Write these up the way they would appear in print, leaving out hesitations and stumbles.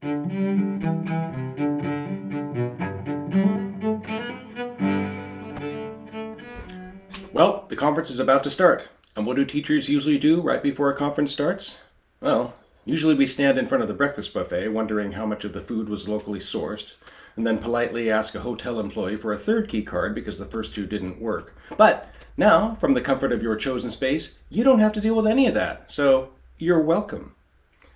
Well, the conference is about to start. And what do teachers usually do right before a conference starts? Well, usually we stand in front of the breakfast buffet wondering how much of the food was locally sourced, and then politely ask a hotel employee for a third key card because the first two didn't work. But now, from the comfort of your chosen space, you don't have to deal with any of that. So, you're welcome.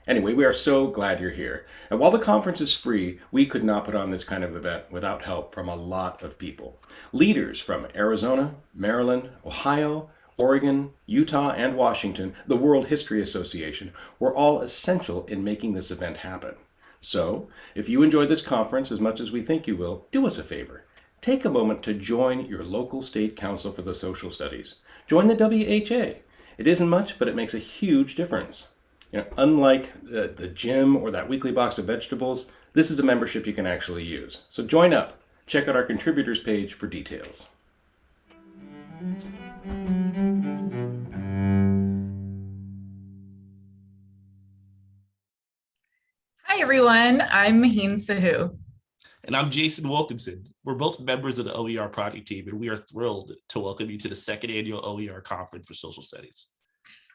Anyway, we are so glad you're here. And while the conference is free, we could not put on this kind of event without help from a lot of people. Leaders from Arizona, Maryland, Ohio, Oregon, Utah, and Washington, the World History Association, were all essential in making this event happen. So, if you enjoy this conference as much as we think you will, do us a favor. Take a moment to join your local state council for the social studies. Join the WHA. It isn't much, but it makes a huge difference. Unlike the gym or that weekly box of vegetables, this is a membership you can actually use. So join up. Check out our contributors page for details. Hi, everyone. I'm Maheen Sahu. And I'm Jason Wilkinson. We're both members of the OER project team, and we are thrilled to welcome you to the second annual OER Conference for Social Studies.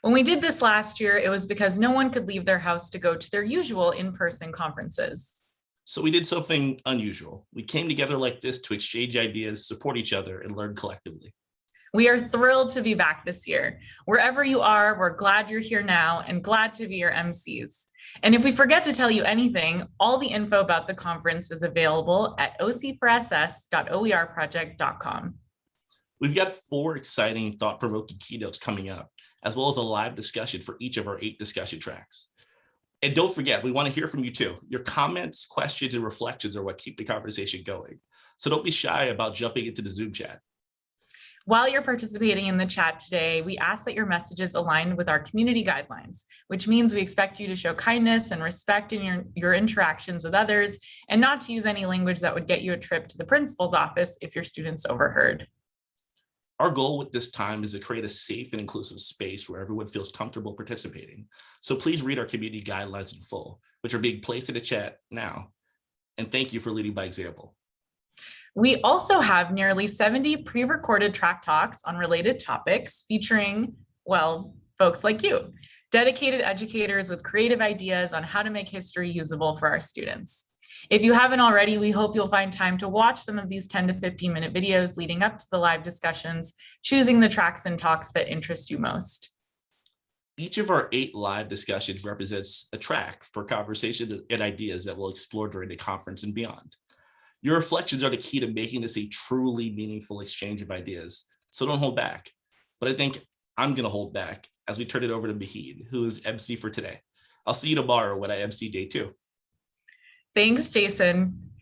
When we did this last year, it was because no one could leave their house to go to their usual in-person conferences. So we did something unusual. We came together like this to exchange ideas, support each other, and learn collectively. We are thrilled to be back this year. Wherever you are, we're glad you're here now and glad to be your MCs. And if we forget to tell you anything, all the info about the conference is available at oc4ss.oerproject.com. We've got 4 exciting, thought-provoking keynotes coming up, as well as a live discussion for each of our 8 discussion tracks. And don't forget, we want to hear from you too. Your comments, questions, and reflections are what keep the conversation going. So don't be shy about jumping into the Zoom chat. While you're participating in the chat today, we ask that your messages align with our community guidelines, which means we expect you to show kindness and respect in your interactions with others, and not to use any language that would get you a trip to the principal's office if your students overheard. Our goal with this time is to create a safe and inclusive space where everyone feels comfortable participating. So please read our community guidelines in full, which are being placed in the chat now. And thank you for leading by example. We also have nearly 70 pre-recorded track talks on related topics featuring, well, folks like you, dedicated educators with creative ideas on how to make history usable for our students. If you haven't already, we hope you'll find time to watch some of these 10 to 15 minute videos leading up to the live discussions, choosing the tracks and talks that interest you most. Each of our 8 live discussions represents a track for conversation and ideas that we'll explore during the conference and beyond. Your reflections are the key to making this a truly meaningful exchange of ideas, so don't hold back. But I think I'm going to hold back as we turn it over to Maheen, who is MC for today. I'll see you tomorrow when I MC day 2. Thanks, Jason.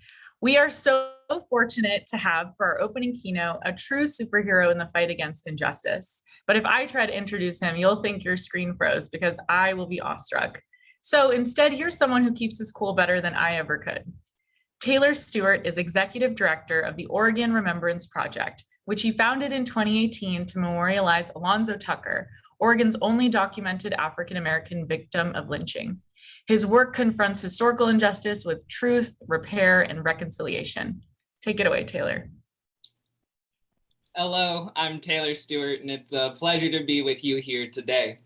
We are so fortunate to have for our opening keynote a true superhero in the fight against injustice. But if I try to introduce him, you'll think your screen froze because I will be awestruck. So instead, here's someone who keeps his cool better than I ever could. Taylor Stewart is Executive Director of the Oregon Remembrance Project, which he founded in 2018 to memorialize Alonzo Tucker, Oregon's only documented African-American victim of lynching. His work confronts historical injustice with truth, repair, and reconciliation. Take it away, Taylor. Hello, I'm Taylor Stewart, and it's a pleasure to be with you here today.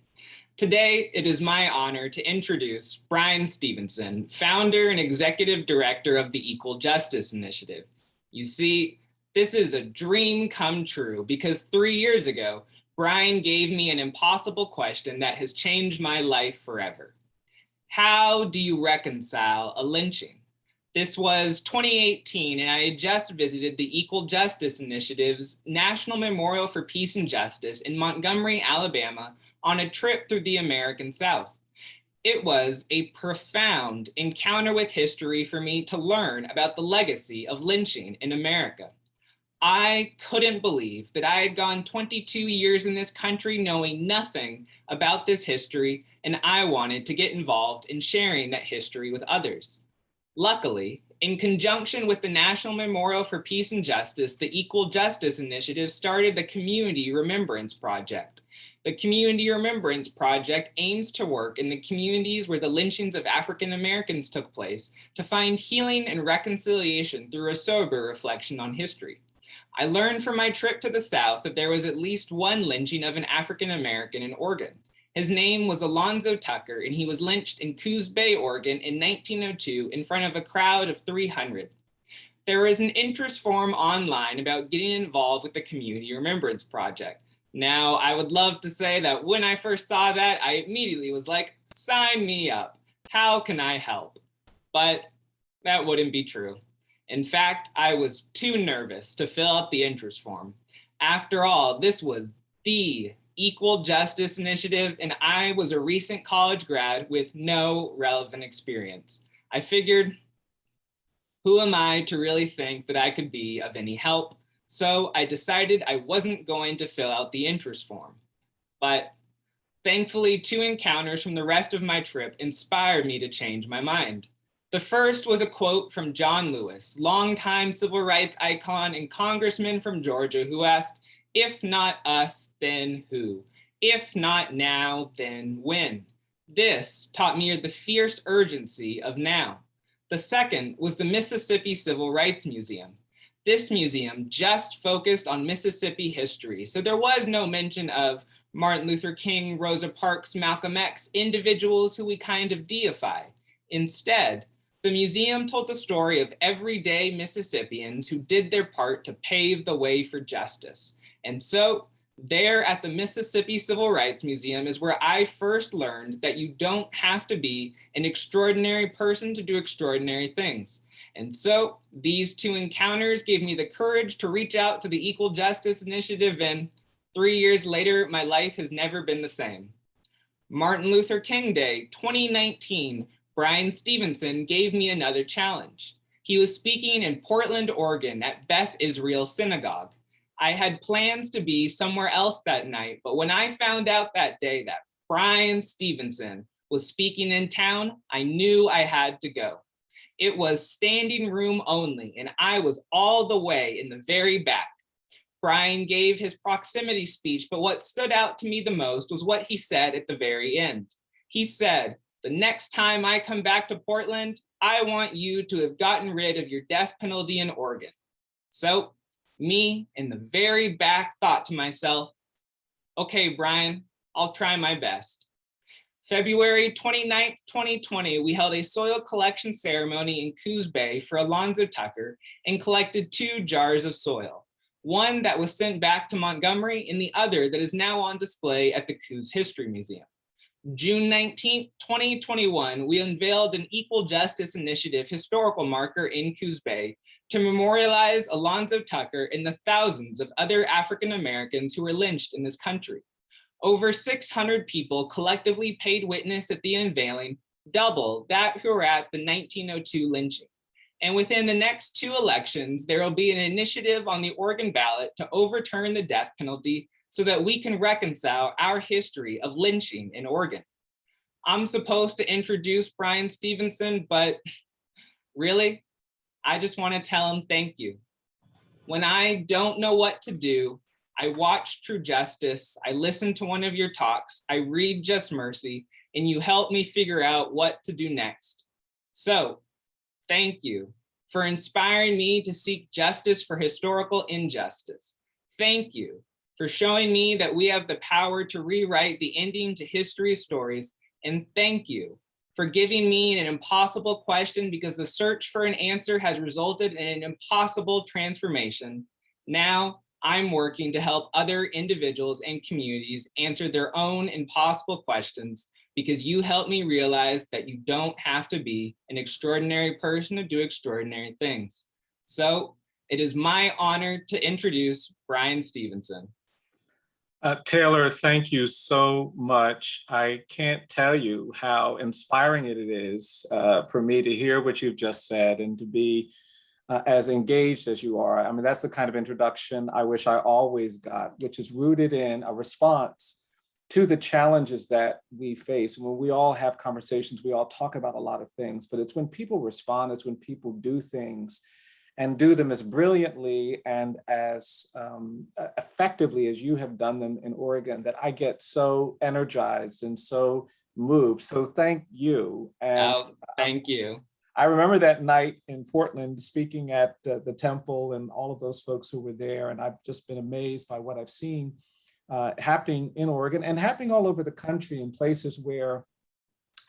Today, it is my honor to introduce Bryan Stevenson, founder and executive director of the Equal Justice Initiative. You see, this is a dream come true because 3 years ago, Bryan gave me an impossible question that has changed my life forever. How do you reconcile a lynching? This was 2018, and I had just visited the Equal Justice Initiative's National Memorial for Peace and Justice in Montgomery, Alabama, on a trip through the American South. It was a profound encounter with history for me to learn about the legacy of lynching in America. I couldn't believe that I had gone 22 years in this country knowing nothing about this history, and I wanted to get involved in sharing that history with others. Luckily, In conjunction with the National Memorial for Peace and Justice, the Equal Justice Initiative started the Community Remembrance Project. The Community Remembrance Project aims to work in the communities where the lynchings of African Americans took place to find healing and reconciliation through a sober reflection on history. I learned from my trip to the South that there was at least one lynching of an African American in Oregon. His name was Alonzo Tucker, and he was lynched in Coos Bay, Oregon in 1902 in front of a crowd of 300. There was an interest form online about getting involved with the Community Remembrance Project. Now, I would love to say that when I first saw that, I immediately was like, sign me up. How can I help? But that wouldn't be true. In fact, I was too nervous to fill out the interest form. After all, this was the Equal Justice Initiative, and I was a recent college grad with no relevant experience. I figured, who am I to really think that I could be of any help? So I decided I wasn't going to fill out the interest form. But thankfully, 2 encounters from the rest of my trip inspired me to change my mind. The first was a quote from John Lewis, longtime civil rights icon and congressman from Georgia, who asked, "If not us, then who? If not now, then when?" This taught me the fierce urgency of now. The second was the Mississippi Civil Rights Museum. This museum just focused on Mississippi history, so there was no mention of Martin Luther King, Rosa Parks, Malcolm X, individuals who we kind of deify. Instead, the museum told the story of everyday Mississippians who did their part to pave the way for justice. And so there at the Mississippi Civil Rights Museum is where I first learned that you don't have to be an extraordinary person to do extraordinary things. And so these 2 encounters gave me the courage to reach out to the Equal Justice Initiative, and 3 years later, my life has never been the same. Martin Luther King Day, 2019, Bryan Stevenson gave me another challenge. He was speaking in Portland, Oregon at Beth Israel Synagogue. I had plans to be somewhere else that night, but when I found out that day that Bryan Stevenson was speaking in town, I knew I had to go. It was standing room only, and I was all the way in the very back. Bryan gave his proximity speech, but what stood out to me the most was what he said at the very end. He said, "The next time I come back to Portland, I want you to have gotten rid of your death penalty in Oregon." So me in the very back thought to myself, okay, Bryan, I'll try my best. February 29th, 2020, we held a soil collection ceremony in Coos Bay for Alonzo Tucker and collected 2 jars of soil, one that was sent back to Montgomery and the other that is now on display at the Coos History Museum. June 19th, 2021, we unveiled an Equal Justice Initiative historical marker in Coos Bay to memorialize Alonzo Tucker and the thousands of other African Americans who were lynched in this country. Over 600 people collectively paid witness at the unveiling, double that who were at the 1902 lynching. And within the next 2 elections, there will be an initiative on the Oregon ballot to overturn the death penalty so that we can reconcile our history of lynching in Oregon. I'm supposed to introduce Bryan Stevenson, but really, I just want to tell him thank you. When I don't know what to do, I watch True Justice, I listen to one of your talks, I read Just Mercy, and you help me figure out what to do next. So, thank you for inspiring me to seek justice for historical injustice. Thank you for showing me that we have the power to rewrite the ending to history stories. And thank you for giving me an impossible question, because the search for an answer has resulted in an impossible transformation. Now I'm working to help other individuals and communities answer their own impossible questions, because you helped me realize that you don't have to be an extraordinary person to do extraordinary things. So it is my honor to introduce Bryan Stevenson. Taylor, thank you so much. I can't tell you how inspiring it is for me to hear what you've just said and to be as engaged as you are. I mean, that's the kind of introduction I wish I always got, which is rooted in a response to the challenges that we face. When we all have conversations, we all talk about a lot of things, but it's when people respond, it's when people do things and do them as brilliantly and as effectively as you have done them in Oregon that I get so energized and so moved. So thank you. And Oh, thank you. I remember that night in Portland speaking at the temple and all of those folks who were there. And I've just been amazed by what I've seen happening in Oregon and happening all over the country in places where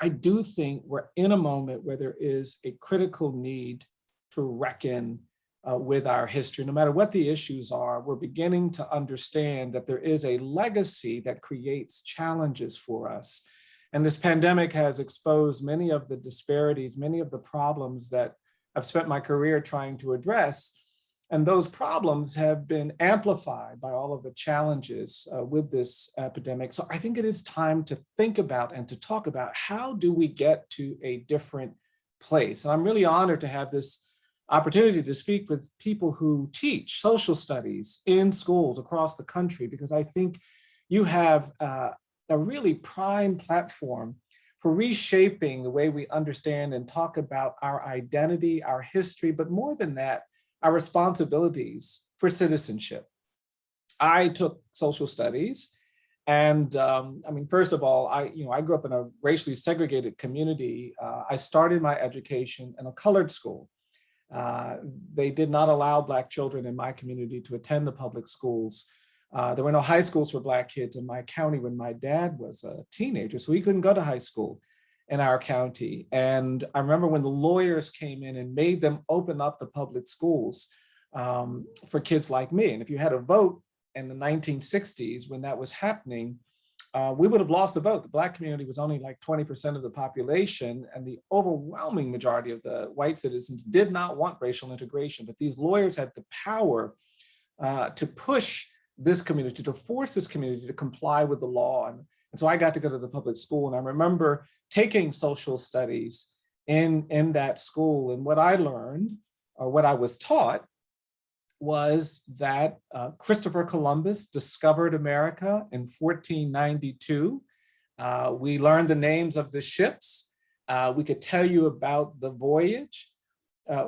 I do think we're in a moment where there is a critical need to reckon with our history. No matter what the issues are, we're beginning to understand that there is a legacy that creates challenges for us. And this pandemic has exposed many of the disparities, many of the problems that I've spent my career trying to address. And those problems have been amplified by all of the challenges with this epidemic. So I think it is time to think about and to talk about how do we get to a different place. And I'm really honored to have this opportunity to speak with people who teach social studies in schools across the country, because I think you have a really prime platform for reshaping the way we understand and talk about our identity, our history, but more than that, our responsibilities for citizenship. I took social studies, and I mean, first of all, I grew up in a racially segregated community. I started my education in a colored school. They did not allow Black children in my community to attend the public schools. There were no high schools for Black kids in my county when my dad was a teenager, so he couldn't go to high school in our county. And I remember when the lawyers came in and made them open up the public schools for kids like me. And if you had a vote in the 1960s when that was happening, we would have lost the vote. The Black community was only like 20% of the population, and the overwhelming majority of the white citizens did not want racial integration. But these lawyers had the power to push this community, to force this community to comply with the law. And so I got to go to the public school, and I remember taking social studies in that school. And what I learned, or what I was taught, was that Christopher Columbus discovered America in 1492. We learned the names of the ships. We could tell you about the voyage.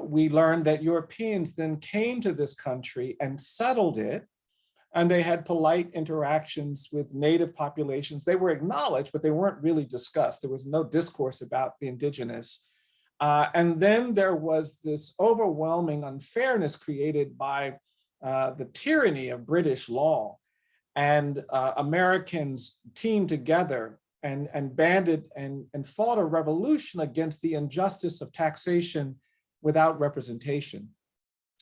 We learned that Europeans then came to this country and settled it, and they had polite interactions with native populations. They were acknowledged, but they weren't really discussed. There was no discourse about the indigenous. And then there was this overwhelming unfairness created by the tyranny of British law. And Americans teamed together and banded and fought a revolution against the injustice of taxation without representation.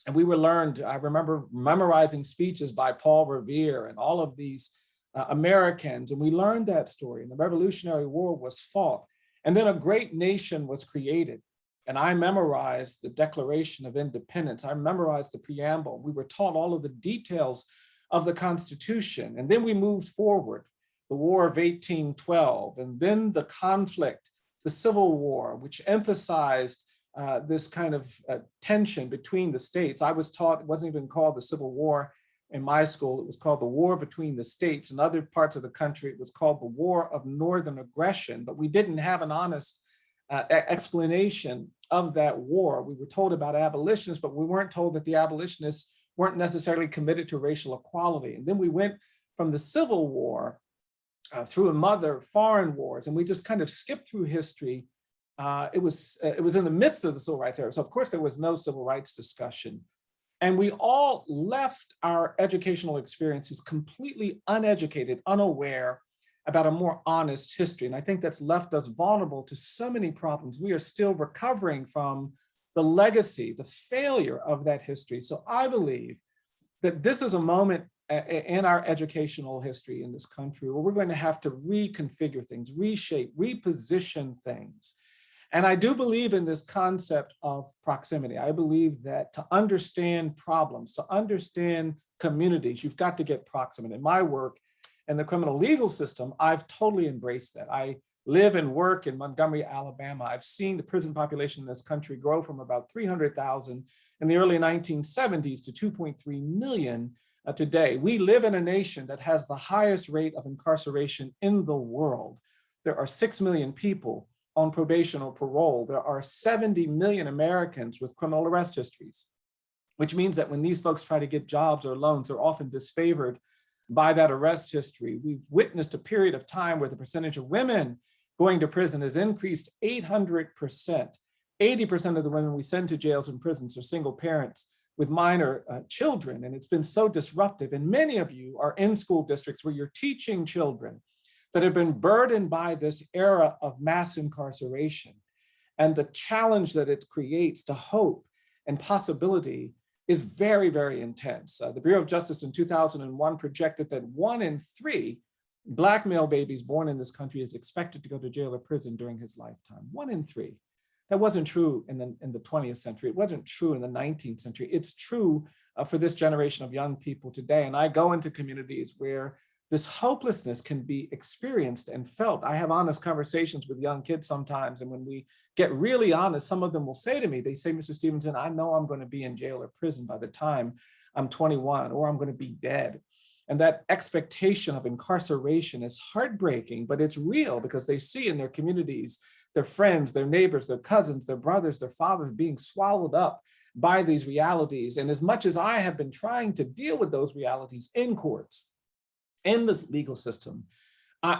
And we were learned, I remember memorizing speeches by Paul Revere and all of these Americans, and we learned that story. And the Revolutionary War was fought. And then a great nation was created. And I memorized the Declaration of Independence. I memorized the preamble. We were taught all of the details of the Constitution. And then we moved forward, the War of 1812, and then the conflict, the Civil War, which emphasized this kind of tension between the states. I was taught it wasn't even called the Civil War in my school. It was called the War Between the States. In other parts of the country, it was called the War of Northern Aggression, but we didn't have an honest explanation of that war. We were told about abolitionists, but we weren't told that the abolitionists weren't necessarily committed to racial equality. And then we went from the Civil War through other foreign wars, and we just kind of skipped through history. It was in the midst of the civil rights era. So of course there was no civil rights discussion. And we all left our educational experiences completely uneducated, unaware about a more honest history. And I think that's left us vulnerable to so many problems. We are still recovering from the legacy, the failure of that history. So I believe that this is a moment in our educational history in this country where we're going to have to reconfigure things, reshape, reposition things. And I do believe in this concept of proximity. I believe that to understand problems, to understand communities, you've got to get proximate. In my work in the criminal legal system, I've totally embraced that. I live and work in Montgomery, Alabama. I've seen the prison population in this country grow from about 300,000 in the early 1970s to 2.3 million today. We live in a nation that has the highest rate of incarceration in the world. There are 6 million people on probation or parole. There are 70 million Americans with criminal arrest histories, which means that when these folks try to get jobs or loans, they're often disfavored by that arrest history. We've witnessed a period of time where the percentage of women going to prison has increased 800%. 80% of the women we send to jails and prisons are single parents with minor children, and it's been so disruptive. And many of you are in school districts where you're teaching children that have been burdened by this era of mass incarceration. And the challenge that it creates to hope and possibility is very, very intense. The Bureau of Justice in 2001 projected that 1 in 3 Black male babies born in this country is expected to go to jail or prison during his lifetime. 1 in 3. That wasn't true in the 20th century. It wasn't true in the 19th century. It's true for this generation of young people today. And I go into communities where this hopelessness can be experienced and felt. I have honest conversations with young kids sometimes. And when we get really honest, some of them will say to me, they say, Mr. Stevenson, I know I'm going to be in jail or prison by the time I'm 21, or I'm going to be dead. And that expectation of incarceration is heartbreaking, but it's real because they see in their communities, their friends, their neighbors, their cousins, their brothers, their fathers being swallowed up by these realities. And as much as I have been trying to deal with those realities in courts, in this legal system,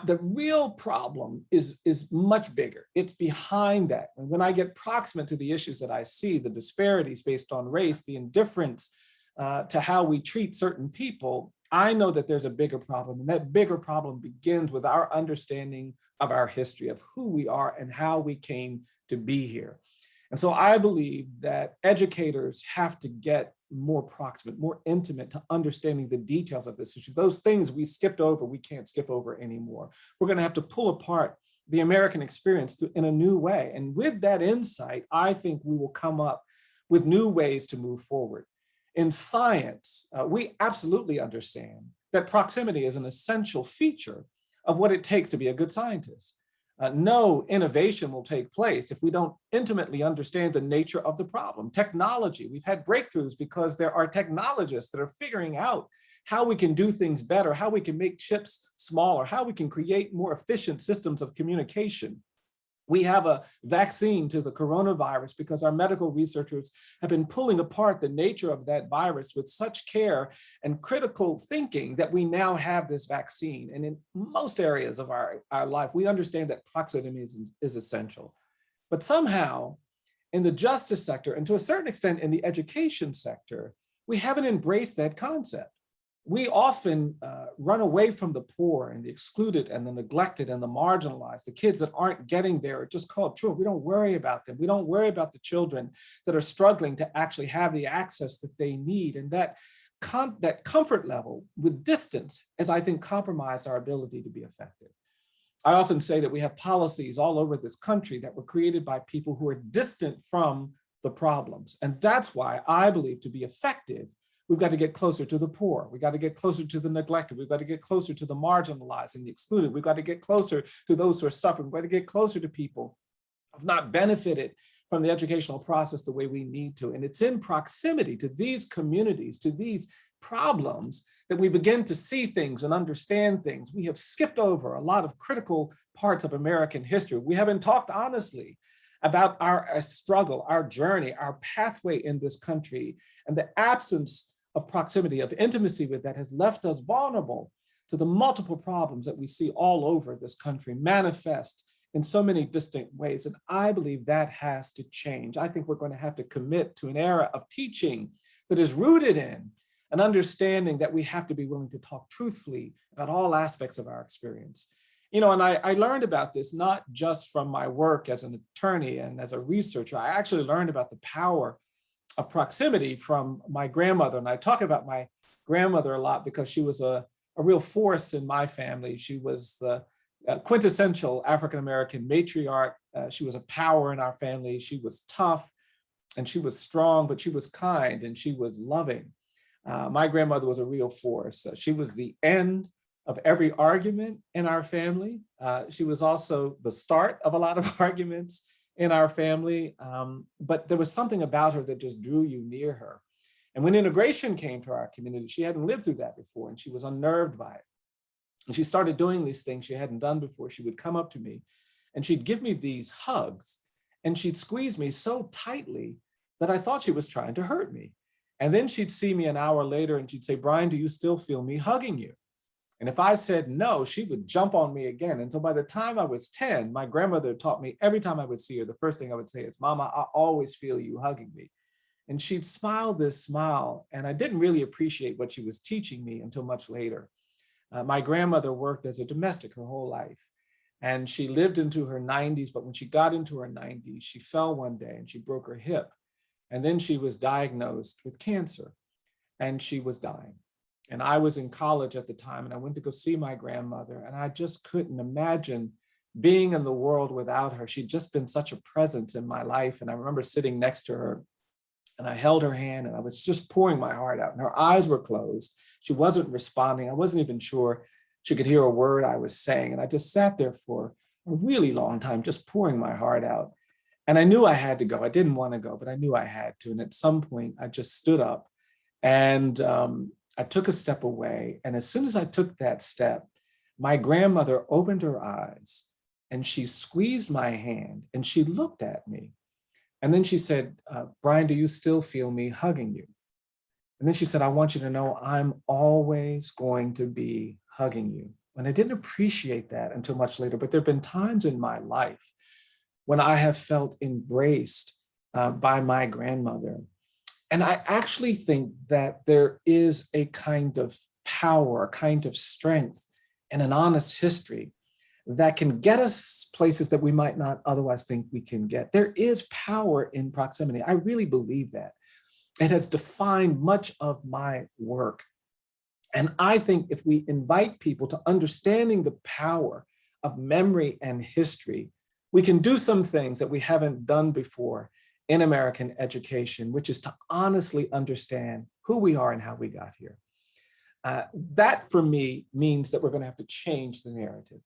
the real problem is much bigger. It's behind that. And when I get proximate to the issues that I see, the disparities based on race, the indifference to how we treat certain people, I know that there's a bigger problem. And that bigger problem begins with our understanding of our history, of who we are and how we came to be here. And so I believe that educators have to get more proximate, more intimate to understanding the details of this issue. Those things we skipped over, we can't skip over anymore. We're going to have to pull apart the American experience in a new way. And with that insight, I think we will come up with new ways to move forward. In science, we absolutely understand that proximity is an essential feature of what it takes to be a good scientist. No innovation will take place if we don't intimately understand the nature of the problem. Technology, we've had breakthroughs because there are technologists that are figuring out how we can do things better, how we can make chips smaller, how we can create more efficient systems of communication. We have a vaccine to the coronavirus because our medical researchers have been pulling apart the nature of that virus with such care and critical thinking that we now have this vaccine. And in most areas of our life, we understand that proximity is essential. But somehow in the justice sector, and to a certain extent in the education sector, we haven't embraced that concept. We often run away from the poor and the excluded and the neglected and the marginalized, the kids that aren't getting there are just called true. We don't worry about them. We don't worry about the children that are struggling to actually have the access that they need. And that comfort level with distance has, I think, compromised our ability to be effective. I often say that we have policies all over this country that were created by people who are distant from the problems. And that's why I believe to be effective, we've got to get closer to the poor. We've got to get closer to the neglected. We've got to get closer to the marginalized and the excluded. We've got to get closer to those who are suffering. We've got to get closer to people who have not benefited from the educational process the way we need to. And it's in proximity to these communities, to these problems, that we begin to see things and understand things. We have skipped over a lot of critical parts of American history. We haven't talked honestly about our struggle, our journey, our pathway in this country, and the absence of proximity, of intimacy with that has left us vulnerable to the multiple problems that we see all over this country manifest in so many distinct ways. And I believe that has to change. I think we're going to have to commit to an era of teaching that is rooted in an understanding that we have to be willing to talk truthfully about all aspects of our experience. You know, and I learned about this not just from my work as an attorney and as a researcher. I actually learned about the power of proximity from my grandmother. And I talk about my grandmother a lot because she was a real force in my family. She was the quintessential African-American matriarch. She was a power in our family. She was tough and she was strong, but she was kind and she was loving. My grandmother was a real force. She was the end of every argument in our family. She was also the start of a lot of arguments in our family, but there was something about her that just drew you near her. And when integration came to our community, she hadn't lived through that before, and she was unnerved by it. And she started doing these things she hadn't done before. She would come up to me and she'd give me these hugs, and she'd squeeze me so tightly that I thought she was trying to hurt me. And then she'd see me an hour later and she'd say, "Bryan, do you still feel me hugging you?" And if I said no, she would jump on me again, until by the time I was 10, my grandmother taught me every time I would see her, the first thing I would say is, "Mama, I always feel you hugging me." And she'd smile this smile, and I didn't really appreciate what she was teaching me until much later. My grandmother worked as a domestic her whole life, and she lived into her 90s, but when she got into her 90s, she fell one day and she broke her hip. And then she was diagnosed with cancer, and she was dying. And I was in college at the time, and I went to go see my grandmother, and I just couldn't imagine being in the world without her. She'd just been such a presence in my life. And I remember sitting next to her, and I held her hand, and I was just pouring my heart out, and her eyes were closed. She wasn't responding. I wasn't even sure she could hear a word I was saying. And I just sat there for a really long time, just pouring my heart out. And I knew I had to go. I didn't want to go, but I knew I had to. And at some point, I just stood up, and I took a step away. And as soon as I took that step, my grandmother opened her eyes, and she squeezed my hand, and she looked at me. And then she said, "Bryan, do you still feel me hugging you?" And then she said, "I want you to know I'm always going to be hugging you." And I didn't appreciate that until much later, but there have been times in my life when I have felt embraced by my grandmother. And I actually think that there is a kind of power, a kind of strength, and an honest history that can get us places that we might not otherwise think we can get. There is power in proximity. I really believe that. It has defined much of my work. And I think if we invite people to understanding the power of memory and history, we can do some things that we haven't done before in American education, which is to honestly understand who we are and how we got here. That for me means that we're going to have to change the narrative.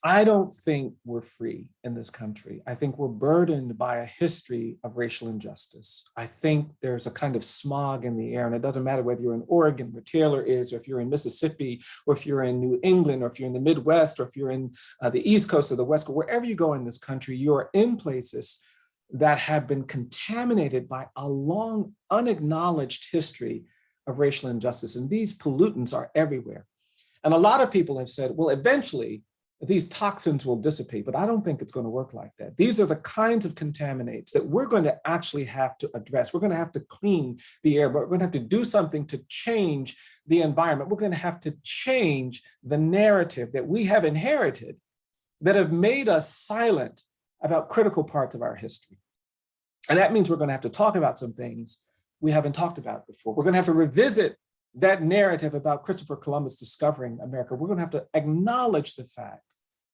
I don't think we're free in this country. I think we're burdened by a history of racial injustice. I think there's a kind of smog in the air, and it doesn't matter whether you're in Oregon, where Taylor is, or if you're in Mississippi, or if you're in New England, or if you're in the Midwest, or if you're in the East Coast or the West Coast, wherever you go in this country, you are in places that have been contaminated by a long, unacknowledged history of racial injustice. And these pollutants are everywhere. And a lot of people have said, well, eventually, these toxins will dissipate, but I don't think it's going to work like that. These are the kinds of contaminants that we're going to actually have to address. We're going to have to clean the air, but we're going to have to do something to change the environment. We're going to have to change the narrative that we have inherited that have made us silent about critical parts of our history. And that means we're going to have to talk about some things we haven't talked about before. We're going to have to revisit that narrative about Christopher Columbus discovering America. We're going to have to acknowledge the fact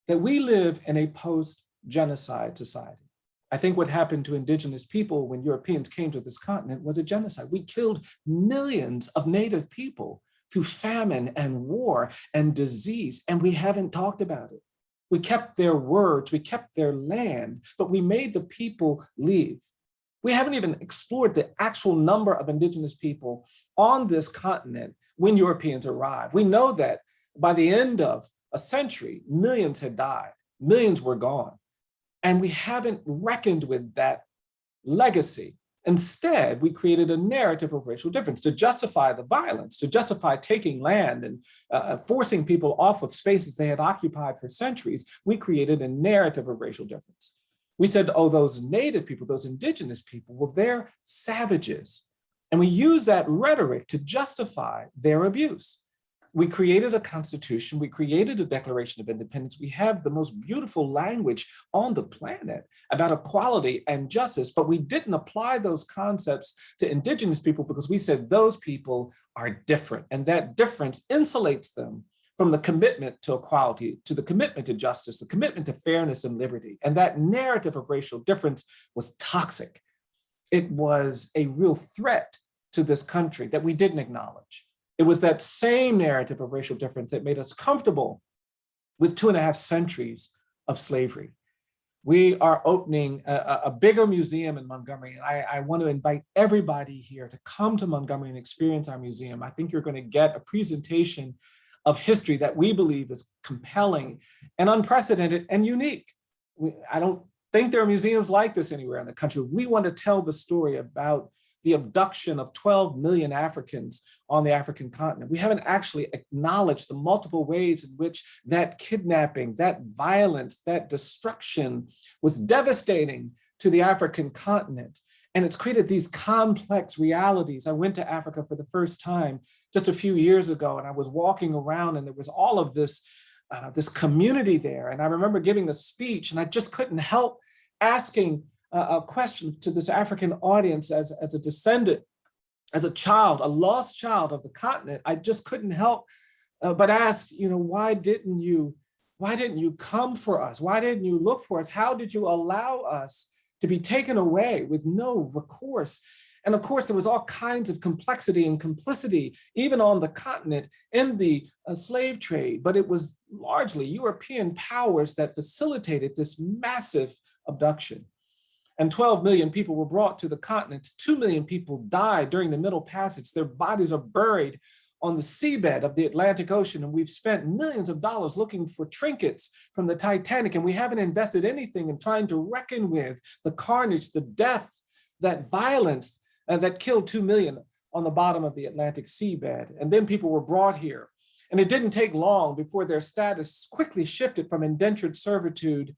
that we live in a post-genocide society. I think what happened to indigenous people when Europeans came to this continent was a genocide. We killed millions of native people through famine and war and disease, and we haven't talked about it. We kept their words, we kept their land, but we made the people leave. We haven't even explored the actual number of indigenous people on this continent when Europeans arrived. We know that by the end of a century, millions had died, millions were gone. And we haven't reckoned with that legacy. Instead, we created a narrative of racial difference to justify the violence, to justify taking land and forcing people off of spaces they had occupied for centuries. We created a narrative of racial difference. We said, oh, those native people, those indigenous people, well, they're savages. And we use that rhetoric to justify their abuse. We created a constitution, we created a Declaration of Independence. We have the most beautiful language on the planet about equality and justice, but we didn't apply those concepts to indigenous people because we said those people are different, and that difference insulates them from the commitment to equality, to the commitment to justice, the commitment to fairness and liberty. And that narrative of racial difference was toxic. It was a real threat to this country that we didn't acknowledge. It was that same narrative of racial difference that made us comfortable with 2.5 centuries of slavery. We are opening a bigger museum in Montgomery, and I want to invite everybody here to come to Montgomery and experience our museum. I think you're going to get a presentation of history that we believe is compelling and unprecedented and unique. I don't think there are museums like this anywhere in the country. We want to tell the story about the abduction of 12 million Africans on the African continent. We haven't actually acknowledged the multiple ways in which that kidnapping, that violence, that destruction was devastating to the African continent. And it's created these complex realities. I went to Africa for the first time just a few years ago, and I was walking around, and there was all of this, this community there. And I remember giving a speech, and I just couldn't help asking a question to this African audience as a descendant, as a child, a lost child of the continent. I just couldn't help but ask, why didn't you come for us? Why didn't you look for us? How did you allow us to be taken away with no recourse? And of course, there was all kinds of complexity and complicity, even on the continent, in the slave trade, but it was largely European powers that facilitated this massive abduction. And 12 million people were brought to the continent. 2 million people died during the Middle Passage. Their bodies are buried on the seabed of the Atlantic Ocean. And we've spent millions of dollars looking for trinkets from the Titanic. And we haven't invested anything in trying to reckon with the carnage, the death, that violence that killed 2 million on the bottom of the Atlantic seabed. And then people were brought here. And it didn't take long before their status quickly shifted from indentured servitude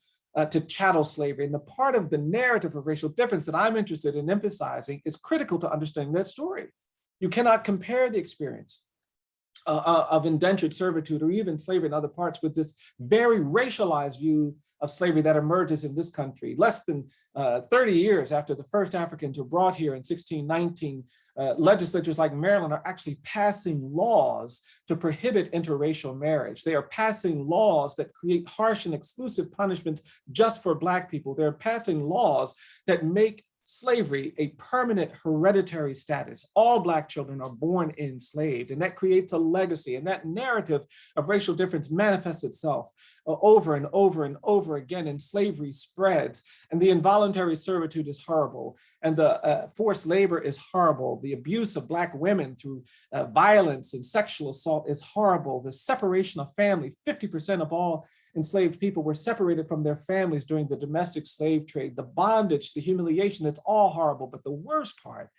to chattel slavery. And the part of the narrative of racial difference that I'm interested in emphasizing is critical to understanding that story. You cannot compare the experience of indentured servitude or even slavery in other parts with this very racialized view of slavery that emerges in this country. Less than 30 years after the first Africans were brought here in 1619, legislatures like Maryland are actually passing laws to prohibit interracial marriage. They are passing laws that create harsh and exclusive punishments just for Black people. They're passing laws that make slavery a permanent hereditary status. All Black children are born enslaved, and that creates a legacy. And that narrative of racial difference manifests itself over and over and over again, and slavery spreads. And the involuntary servitude is horrible, and the forced labor is horrible. The abuse of Black women through violence and sexual assault is horrible. The separation of family, 50% of all enslaved people were separated from their families during the domestic slave trade. The bondage, the humiliation, it's all horrible. But the worst part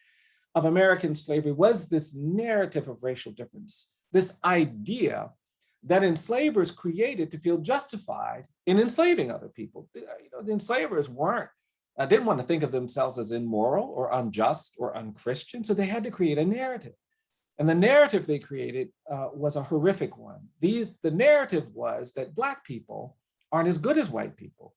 of American slavery was this narrative of racial difference, this idea that enslavers created to feel justified in enslaving other people. The enslavers didn't want to think of themselves as immoral or unjust or unchristian, so they had to create a narrative. And the narrative they created was a horrific one. The narrative was that Black people aren't as good as white people,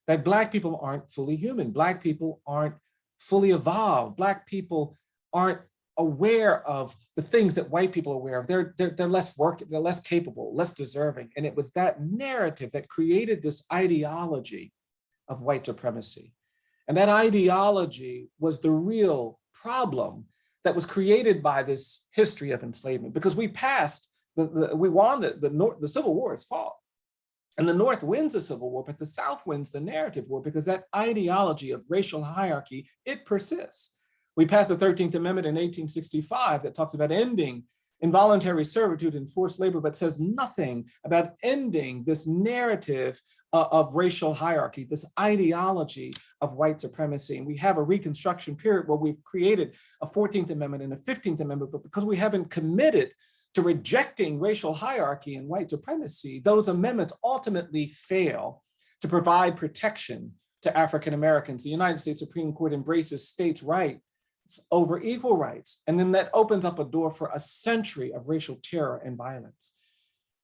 that Black people aren't fully human, Black people aren't fully evolved, Black people aren't aware of the things that white people are aware of. They're less capable, less deserving. And it was that narrative that created this ideology of white supremacy. And that ideology was the real problem that was created by this history of enslavement, because we won the Civil War is fought, and the North wins the Civil War, but the South wins the narrative war, because that ideology of racial hierarchy, it persists. We passed the 13th Amendment in 1865 that talks about ending involuntary servitude and forced labor, but says nothing about ending this narrative of racial hierarchy, this ideology of white supremacy. And we have a Reconstruction period where we've created a 14th Amendment and a 15th Amendment, but because we haven't committed to rejecting racial hierarchy and white supremacy, those amendments ultimately fail to provide protection to African Americans. The United States Supreme Court embraces states' rights over equal rights. And then that opens up a door for a century of racial terror and violence.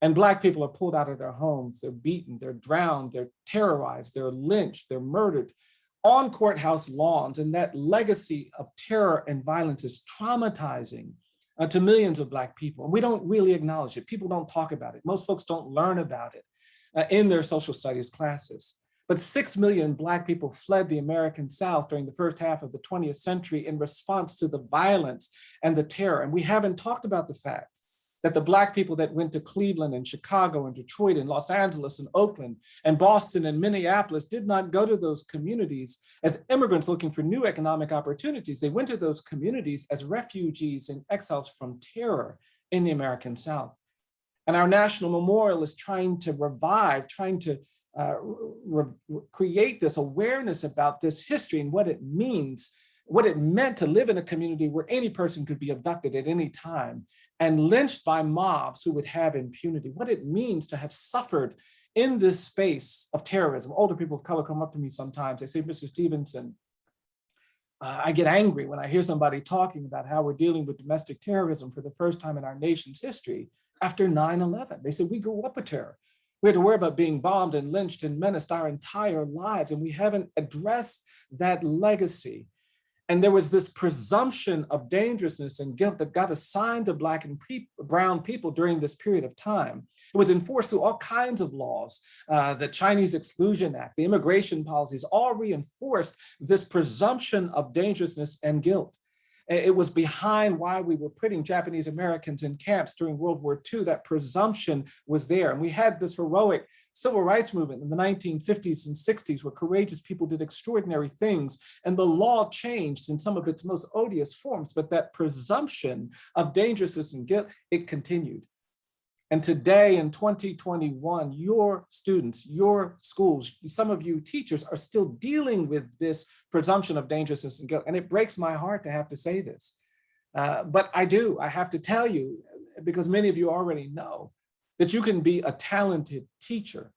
And Black people are pulled out of their homes, they're beaten, they're drowned, they're terrorized, they're lynched, they're murdered on courthouse lawns. And that legacy of terror and violence is traumatizing to millions of Black people. And we don't really acknowledge it. People don't talk about it. Most folks don't learn about it in their social studies classes. But 6 million Black people fled the American South during the first half of the 20th century in response to the violence and the terror. And we haven't talked about the fact that the Black people that went to Cleveland and Chicago and Detroit and Los Angeles and Oakland and Boston and Minneapolis did not go to those communities as immigrants looking for new economic opportunities. They went to those communities as refugees and exiles from terror in the American South. And our national memorial is trying to revive, trying to create this awareness about this history and what it means, what it meant to live in a community where any person could be abducted at any time and lynched by mobs who would have impunity, what it means to have suffered in this space of terrorism. Older people of color come up to me sometimes, they say, Mr. Stevenson, I get angry when I hear somebody talking about how we're dealing with domestic terrorism for the first time in our nation's history after 9/11. They said, we grew up with terror. We had to worry about being bombed and lynched and menaced our entire lives, and we haven't addressed that legacy. And there was this presumption of dangerousness and guilt that got assigned to Black and brown people during this period of time. It was enforced through all kinds of laws. The Chinese Exclusion Act, the immigration policies, all reinforced this presumption of dangerousness and guilt. It was behind why we were putting Japanese Americans in camps during World War II. That presumption was there. And we had this heroic civil rights movement in the 1950s and 60s where courageous people did extraordinary things. And the law changed in some of its most odious forms, but that presumption of dangerousness and guilt, it continued. And today in 2021, your students, your schools, some of you teachers are still dealing with this presumption of dangerousness and guilt. And it breaks my heart to have to say this. But I have to tell you, because many of you already know, that you can be a talented teacher.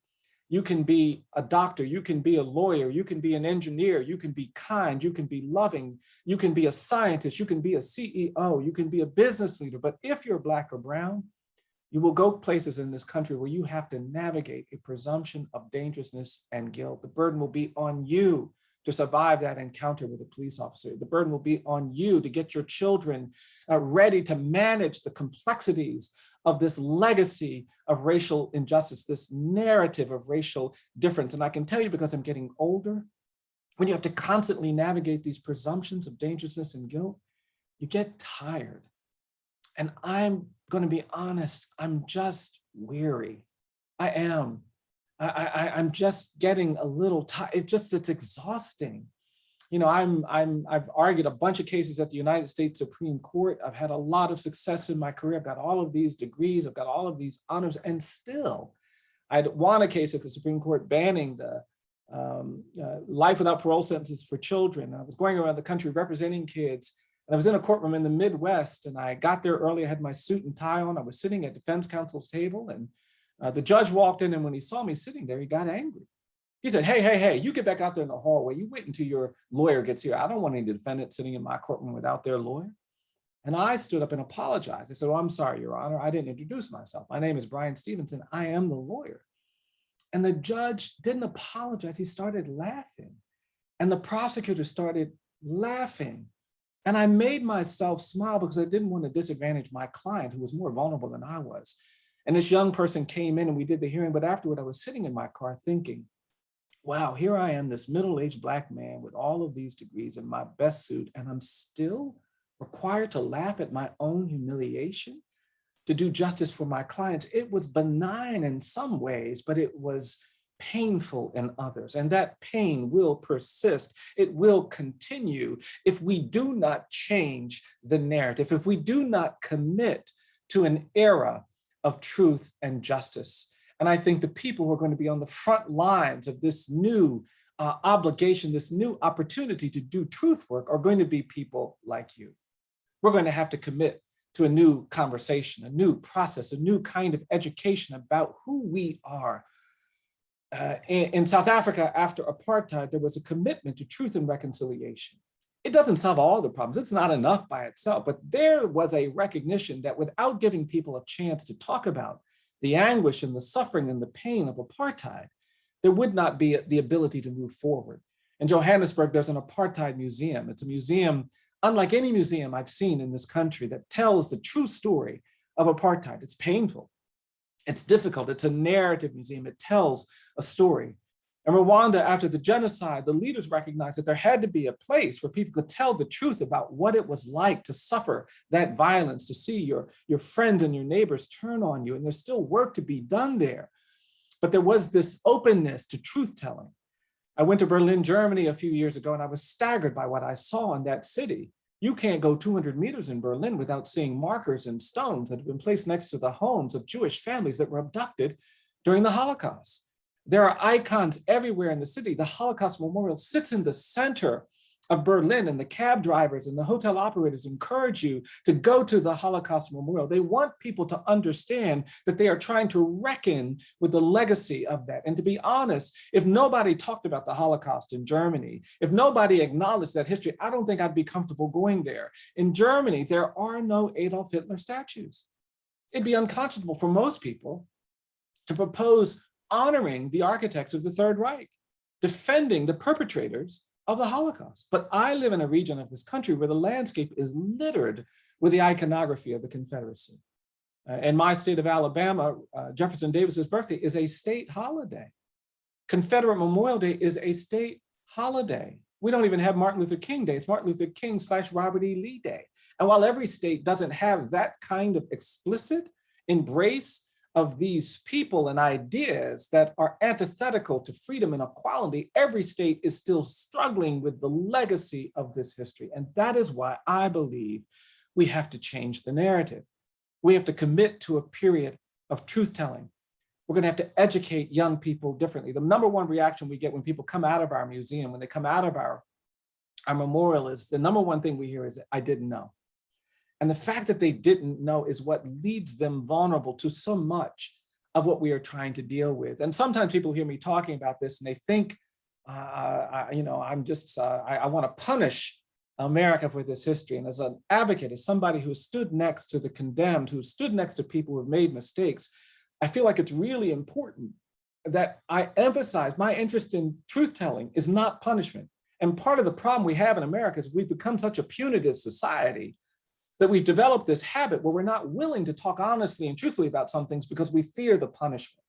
You can be a doctor, you can be a lawyer, you can be an engineer, you can be kind, you can be loving, you can be a scientist, you can be a CEO, you can be a business leader. But if you're Black or brown, you will go places in this country where you have to navigate a presumption of dangerousness and guilt. The burden will be on you to survive that encounter with a police officer. The burden will be on you to get your children ready to manage the complexities of this legacy of racial injustice, this narrative of racial difference. And I can tell you, because I'm getting older, when you have to constantly navigate these presumptions of dangerousness and guilt, you get tired. And I'm going to be honest, I'm just weary. I am. I'm just getting a little tired. It's exhausting. You know, I've argued a bunch of cases at the United States Supreme Court. I've had a lot of success in my career. I've got all of these degrees. I've got all of these honors, and still, I'd won a case at the Supreme Court banning the life without parole sentences for children. I was going around the country representing kids, and I was in a courtroom in the Midwest, and I got there early. I had my suit and tie on. I was sitting at defense counsel's table, and the judge walked in, and when he saw me sitting there, he got angry. He said, hey, you get back out there in the hallway. You wait until your lawyer gets here. I don't want any defendant sitting in my courtroom without their lawyer. And I stood up and apologized. I said, I'm sorry, Your Honor. I didn't introduce myself. My name is Bryan Stevenson. I am the lawyer. And the judge didn't apologize. He started laughing. And the prosecutor started laughing. And I made myself smile because I didn't want to disadvantage my client, who was more vulnerable than I was. And this young person came in and we did the hearing. But afterward, I was sitting in my car thinking, wow, here I am, this middle-aged Black man with all of these degrees in my best suit, and I'm still required to laugh at my own humiliation to do justice for my clients. It was benign in some ways, but it was painful in others. And that pain will persist. It will continue if we do not change the narrative, if we do not commit to an era of truth and justice. And I think the people who are going to be on the front lines of this new obligation, this new opportunity to do truth work are going to be people like you. We're going to have to commit to a new conversation, a new process, a new kind of education about who we are. In South Africa, after apartheid, there was a commitment to truth and reconciliation. It doesn't solve all the problems. It's not enough by itself, but there was a recognition that without giving people a chance to talk about the anguish and the suffering and the pain of apartheid, there would not be the ability to move forward. In Johannesburg, there's an apartheid museum. It's a museum unlike any museum I've seen in this country that tells the true story of apartheid. It's painful, it's difficult, it's a narrative museum. It tells a story. In Rwanda, after the genocide, the leaders recognized that there had to be a place where people could tell the truth about what it was like to suffer that violence, to see your friends and your neighbors turn on you. And there's still work to be done there. But there was this openness to truth-telling. I went to Berlin, Germany a few years ago, and I was staggered by what I saw in that city. You can't go 200 meters in Berlin without seeing markers and stones that have been placed next to the homes of Jewish families that were abducted during the Holocaust. There are icons everywhere in the city. The Holocaust Memorial sits in the center of Berlin, and the cab drivers and the hotel operators encourage you to go to the Holocaust Memorial. They want people to understand that they are trying to reckon with the legacy of that. And to be honest, if nobody talked about the Holocaust in Germany, if nobody acknowledged that history, I don't think I'd be comfortable going there. In Germany, there are no Adolf Hitler statues. It'd be unconscionable for most people to propose honoring the architects of the Third Reich, defending the perpetrators of the Holocaust. But I live in a region of this country where the landscape is littered with the iconography of the Confederacy. In my state of Alabama, Jefferson Davis's birthday is a state holiday. Confederate Memorial Day is a state holiday. We don't even have Martin Luther King Day. It's Martin Luther King / Robert E. Lee Day. And while every state doesn't have that kind of explicit embrace of these people and ideas that are antithetical to freedom and equality, every state is still struggling with the legacy of this history. And that is why I believe we have to change the narrative. We have to commit to a period of truth-telling. We're going to have to educate young people differently. The number one reaction we get when people come out of our museum, when they come out of our memorial, is the number one thing we hear is, I didn't know. And the fact that they didn't know is what leads them vulnerable to so much of what we are trying to deal with. And sometimes people hear me talking about this and they think, I want to punish America for this history. And as an advocate, as somebody who stood next to the condemned, who stood next to people who have made mistakes, I feel like it's really important that I emphasize my interest in truth-telling is not punishment. And part of the problem we have in America is we've become such a punitive society that we've developed this habit where we're not willing to talk honestly and truthfully about some things because we fear the punishment.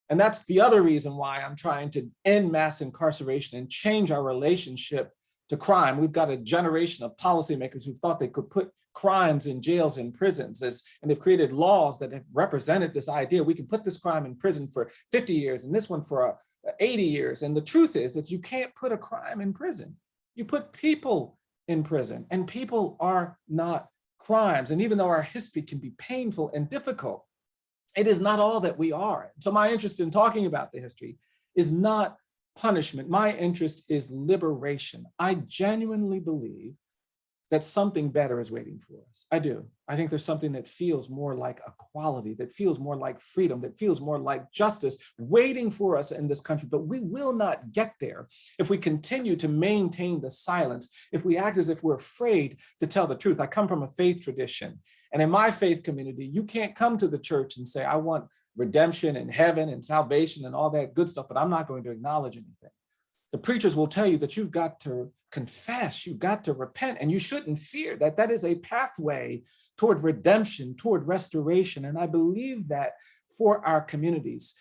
And that's the other reason why I'm trying to end mass incarceration and change our relationship to crime. We've got a generation of policymakers who thought they could put crimes in jails and prisons, and they've created laws that have represented this idea. We can put this crime in prison for 50 years and this one for 80 years. And the truth is that you can't put a crime in prison. You put people in prison, and people are not crimes. And even though our history can be painful and difficult, it is not all that we are. So my interest in talking about the history is not punishment. My interest is liberation. I genuinely believe that something better is waiting for us. I do. I think there's something that feels more like equality, that feels more like freedom, that feels more like justice waiting for us in this country. But we will not get there if we continue to maintain the silence, if we act as if we're afraid to tell the truth. I come from a faith tradition. And in my faith community, you can't come to the church and say, I want redemption and heaven and salvation and all that good stuff, but I'm not going to acknowledge anything. The preachers will tell you that you've got to confess, you've got to repent, and you shouldn't fear that. That is a pathway toward redemption, toward restoration. And I believe that for our communities.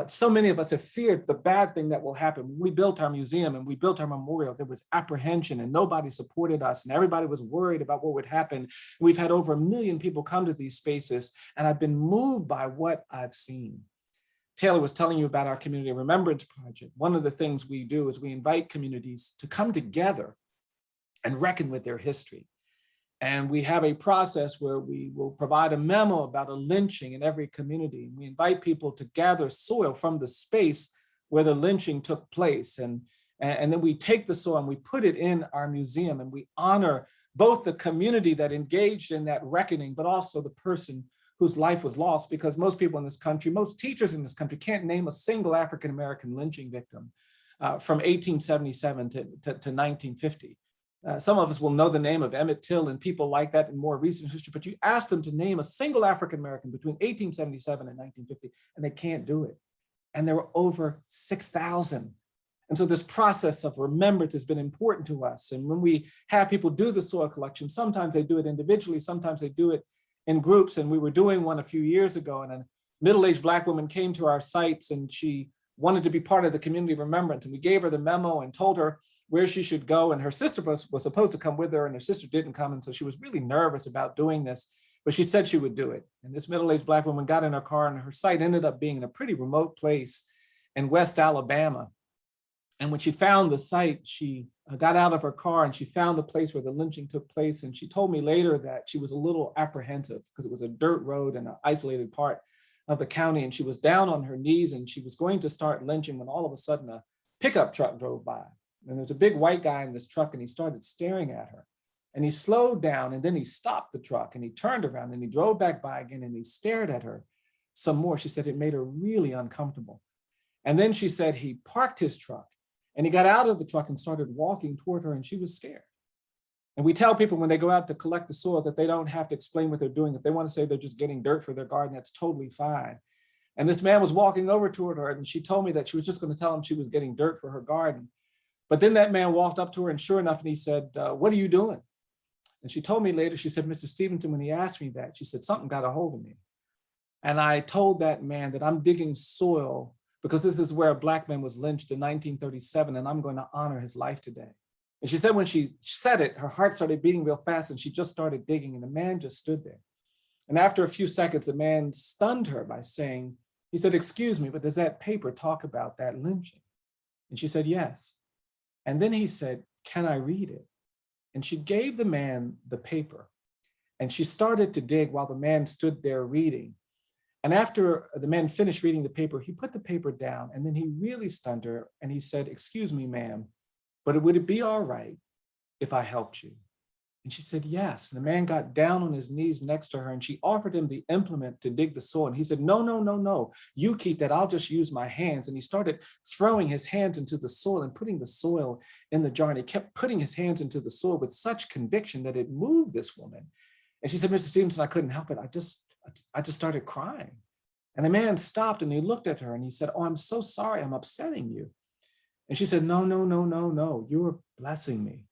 So many of us have feared the bad thing that will happen. When we built our museum and we built our memorial, there was apprehension and nobody supported us and everybody was worried about what would happen. We've had over 1 million people come to these spaces, and I've been moved by what I've seen. Taylor was telling you about our Community Remembrance Project. One of the things we do is we invite communities to come together and reckon with their history. And we have a process where we will provide a memo about a lynching in every community. We invite people to gather soil from the space where the lynching took place. And then we take the soil and we put it in our museum, and we honor both the community that engaged in that reckoning, but also the person whose life was lost, because most people in this country, most teachers in this country can't name a single African-American lynching victim from 1877 to 1950. Some of us will know the name of Emmett Till and people like that in more recent history, but you ask them to name a single African-American between 1877 and 1950, and they can't do it. And there were over 6,000. And so this process of remembrance has been important to us. And when we have people do the soil collection, sometimes they do it individually, sometimes they do it in groups. And we were doing one a few years ago, and a middle-aged Black woman came to our sites, and she wanted to be part of the community remembrance. And we gave her the memo and told her where she should go. And her sister was supposed to come with her, and her sister didn't come. And so she was really nervous about doing this, but she said she would do it. And this middle-aged Black woman got in her car, and her site ended up being in a pretty remote place in West Alabama. And when she found the site, she got out of her car and she found the place where the lynching took place. And she told me later that she was a little apprehensive because it was a dirt road in an isolated part of the county. And she was down on her knees and she was going to start lynching when all of a sudden a pickup truck drove by. And there was a big white guy in this truck, and he started staring at her. And he slowed down, and then he stopped the truck and he turned around and he drove back by again, and he stared at her some more. She said it made her really uncomfortable. And then she said he parked his truck and he got out of the truck and started walking toward her, and she was scared. And we tell people when they go out to collect the soil that they don't have to explain what they're doing. If they want to say they're just getting dirt for their garden, that's totally fine. And this man was walking over toward her, and she told me that she was just going to tell him she was getting dirt for her garden. But then that man walked up to her, and sure enough, and he said, "What are you doing?" And she told me later, she said, "Mr. Stevenson, when he asked me that, she said, something got a hold of me. And I told that man that I'm digging soil because this is where a Black man was lynched in 1937, and I'm going to honor his life today." And she said when she said it, her heart started beating real fast, and she just started digging, and the man just stood there. And after a few seconds, the man stunned her by saying, he said, "Excuse me, but does that paper talk about that lynching?" And she said, "Yes." And then he said, "Can I read it?" And she gave the man the paper, and she started to dig while the man stood there reading. And after the man finished reading the paper, he put the paper down, and then he really stunned her, and he said, "Excuse me, ma'am, but would it be all right if I helped you?" And she said, "Yes." And the man got down on his knees next to her, and she offered him the implement to dig the soil. And he said, "No, no, no, no, you keep that, I'll just use my hands." And he started throwing his hands into the soil and putting the soil in the jar. And he kept putting his hands into the soil with such conviction that it moved this woman. And she said, "Mr. Stevenson, I couldn't help it. I just started crying." And the man stopped and he looked at her and he said, "Oh, I'm so sorry, I'm upsetting you." And she said, "No, no, no, no, no, you're blessing me."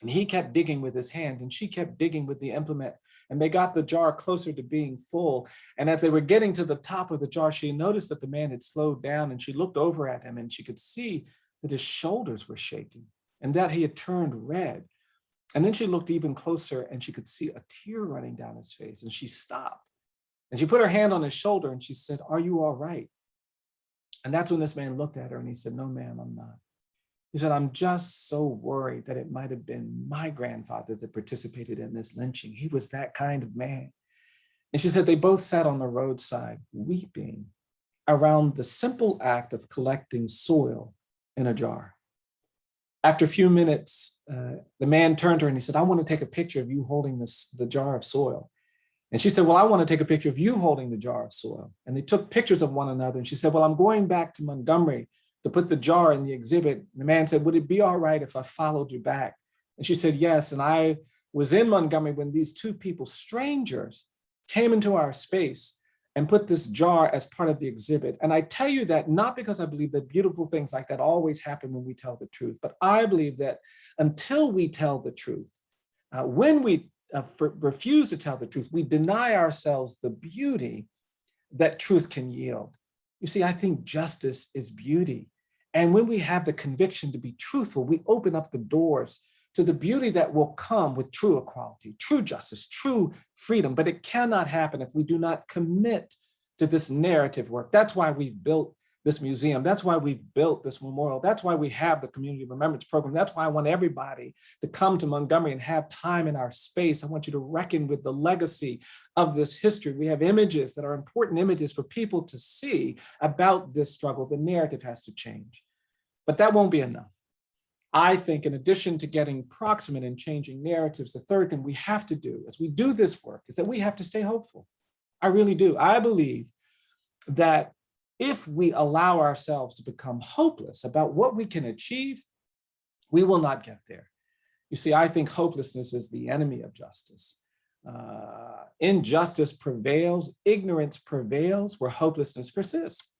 And he kept digging with his hands, and she kept digging with the implement, and they got the jar closer to being full. And as they were getting to the top of the jar, she noticed that the man had slowed down, and she looked over at him, and she could see that his shoulders were shaking and that he had turned red. And then she looked even closer, and she could see a tear running down his face, and she stopped. And she put her hand on his shoulder, and she said, "Are you all right?" And that's when this man looked at her, and he said, "No, ma'am, I'm not." He said, "I'm just so worried that it might have been my grandfather that participated in this lynching. He was that kind of man." And she said they both sat on the roadside weeping around the simple act of collecting soil in a jar. After a few minutes, the man turned to her and he said, "I want to take a picture of you holding the jar of soil." And she said, "Well, I want to take a picture of you holding the jar of soil." And they took pictures of one another. And she said, "Well, I'm going back to Montgomery to put the jar in the exhibit." And the man said, "Would it be all right if I followed you back?" And she said, "Yes." And I was in Montgomery when these two people, strangers, came into our space and put this jar as part of the exhibit. And I tell you that not because I believe that beautiful things like that always happen when we tell the truth, but I believe that until we tell the truth, when we refuse to tell the truth, we deny ourselves the beauty that truth can yield. You see, I think justice is beauty. And when we have the conviction to be truthful, we open up the doors to the beauty that will come with true equality, true justice, true freedom. But it cannot happen if we do not commit to this narrative work. That's why we've built this museum. That's why we've built this memorial. That's why we have the Community Remembrance Program. That's why I want everybody to come to Montgomery and have time in our space. I want you to reckon with the legacy of this history. We have images that are important images for people to see about this struggle. The narrative has to change, but that won't be enough. I think in addition to getting proximate and changing narratives, the third thing we have to do as we do this work is that we have to stay hopeful. I really do. I believe that if we allow ourselves to become hopeless about what we can achieve, we will not get there. You see, I think hopelessness is the enemy of justice. Injustice prevails, ignorance prevails, where hopelessness persists.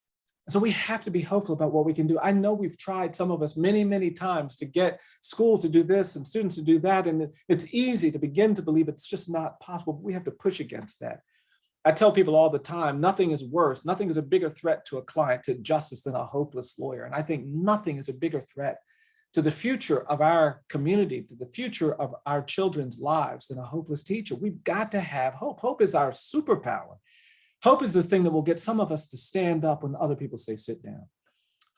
So we have to be hopeful about what we can do. I know we've tried, some of us, many, many times to get schools to do this and students to do that. And it's easy to begin to believe it's just not possible, but we have to push against that. I tell people all the time, nothing is worse, nothing is a bigger threat to a client, to justice, than a hopeless lawyer. And I think nothing is a bigger threat to the future of our community, to the future of our children's lives than a hopeless teacher. We've got to have hope. Hope is our superpower. Hope is the thing that will get some of us to stand up when other people say sit down.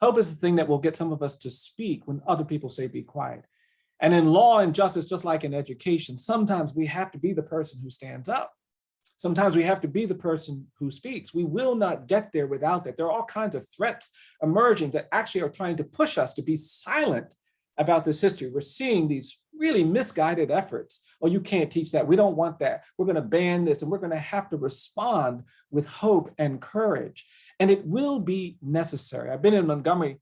Hope is the thing that will get some of us to speak when other people say be quiet. And in law and justice, just like in education, sometimes we have to be the person who stands up. Sometimes we have to be the person who speaks. We will not get there without that. There are all kinds of threats emerging that actually are trying to push us to be silent about this history. We're seeing these really misguided efforts. Oh, you can't teach that. We don't want that. We're going to ban this, and we're going to have to respond with hope and courage. And it will be necessary. I've been in Montgomery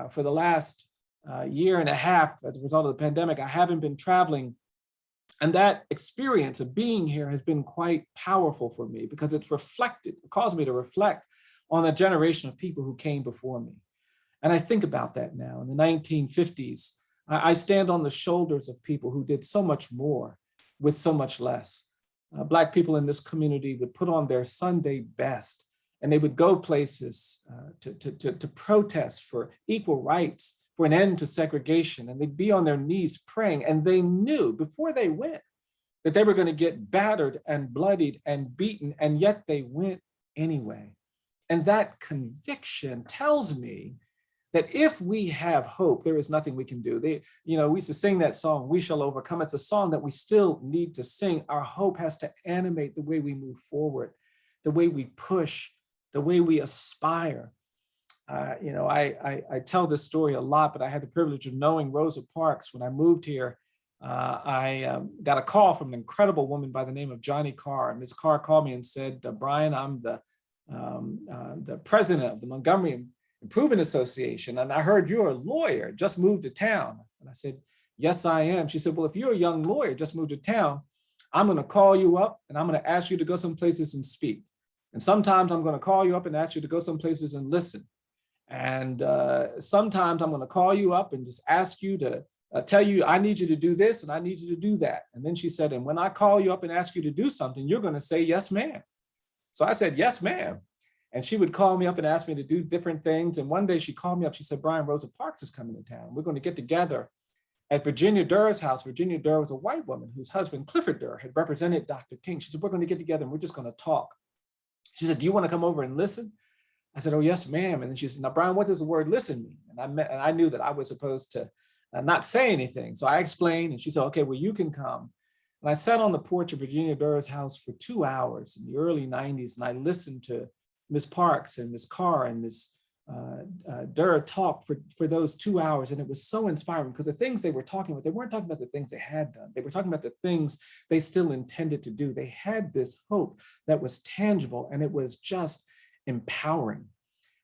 for the last year and a half as a result of the pandemic. I haven't been traveling. And that experience of being here has been quite powerful for me because it caused me to reflect on a generation of people who came before me. And I think about that now. In the 1950s, I stand on the shoulders of people who did so much more with so much less. Black people in this community would put on their Sunday best, and they would go places to protest for equal rights, for an end to segregation, and they'd be on their knees praying, and they knew before they went that they were going to get battered and bloodied and beaten, and yet they went anyway. And that conviction tells me that if we have hope, there is nothing we can do. We used to sing that song, "We Shall Overcome." It's a song that we still need to sing. Our hope has to animate the way we move forward, the way we push, the way we aspire. I tell this story a lot, but I had the privilege of knowing Rosa Parks. When I moved here, I got a call from an incredible woman by the name of Johnny Carr. Ms. Carr called me and said, "Bryan, I'm the president of the Montgomery Improvement Association, and I heard you're a lawyer, just moved to town." And I said, "Yes, I am." She said, "Well, if you're a young lawyer, just moved to town, I'm going to call you up and I'm going to ask you to go some places and speak. And sometimes I'm going to call you up and ask you to go some places and listen. And sometimes I'm going to call you up and just ask you to tell you, I need you to do this and I need you to do that." And then she said, "And when I call you up and ask you to do something, you're going to say, 'Yes, ma'am.'" So I said, "Yes, ma'am." And she would call me up and ask me to do different things. And one day she called me up, she said, "Bryan, Rosa Parks is coming to town. We're going to get together at Virginia Durr's house." Virginia Durr was a white woman whose husband, Clifford Durr, had represented Dr. King. She said, "We're going to get together and we're just going to talk." She said, "Do you want to come over and listen?" I said, "Oh, yes, ma'am." And then she said, "Now, Bryan, what does the word listen mean?" And I knew that I was supposed to not say anything. So I explained, and she said, "Okay, well, you can come." And I sat on the porch of Virginia Durr's house for 2 hours in the early 90s, and I listened to Ms. Parks and Ms. Carr and Ms. Durr talk for those 2 hours. And it was so inspiring because the things they were talking about, they weren't talking about the things they had done. They were talking about the things they still intended to do. They had this hope that was tangible, and it was just empowering.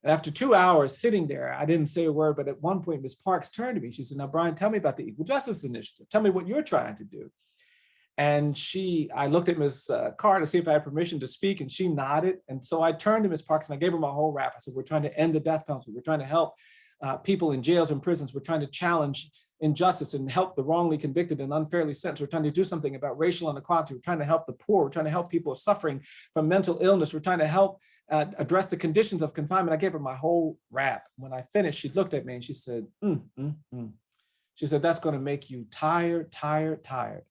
And after 2 hours sitting there, I didn't say a word, but at one point, Ms. Parks turned to me. She said, "Now, Bryan, tell me about the Equal Justice Initiative. Tell me what you're trying to do." And I looked at Ms. Carr to see if I had permission to speak, and she nodded. And so I turned to Ms. Parks and I gave her my whole rap. I said, "We're trying to end the death penalty. We're trying to help people in jails and prisons. We're trying to challenge injustice and help the wrongly convicted and unfairly sentenced. We're trying to do something about racial inequality. We're trying to help the poor. We're trying to help people suffering from mental illness. We're trying to help address the conditions of confinement." I gave her my whole rap. When I finished, she looked at me and she said, She said, "That's going to make you tired, tired, tired."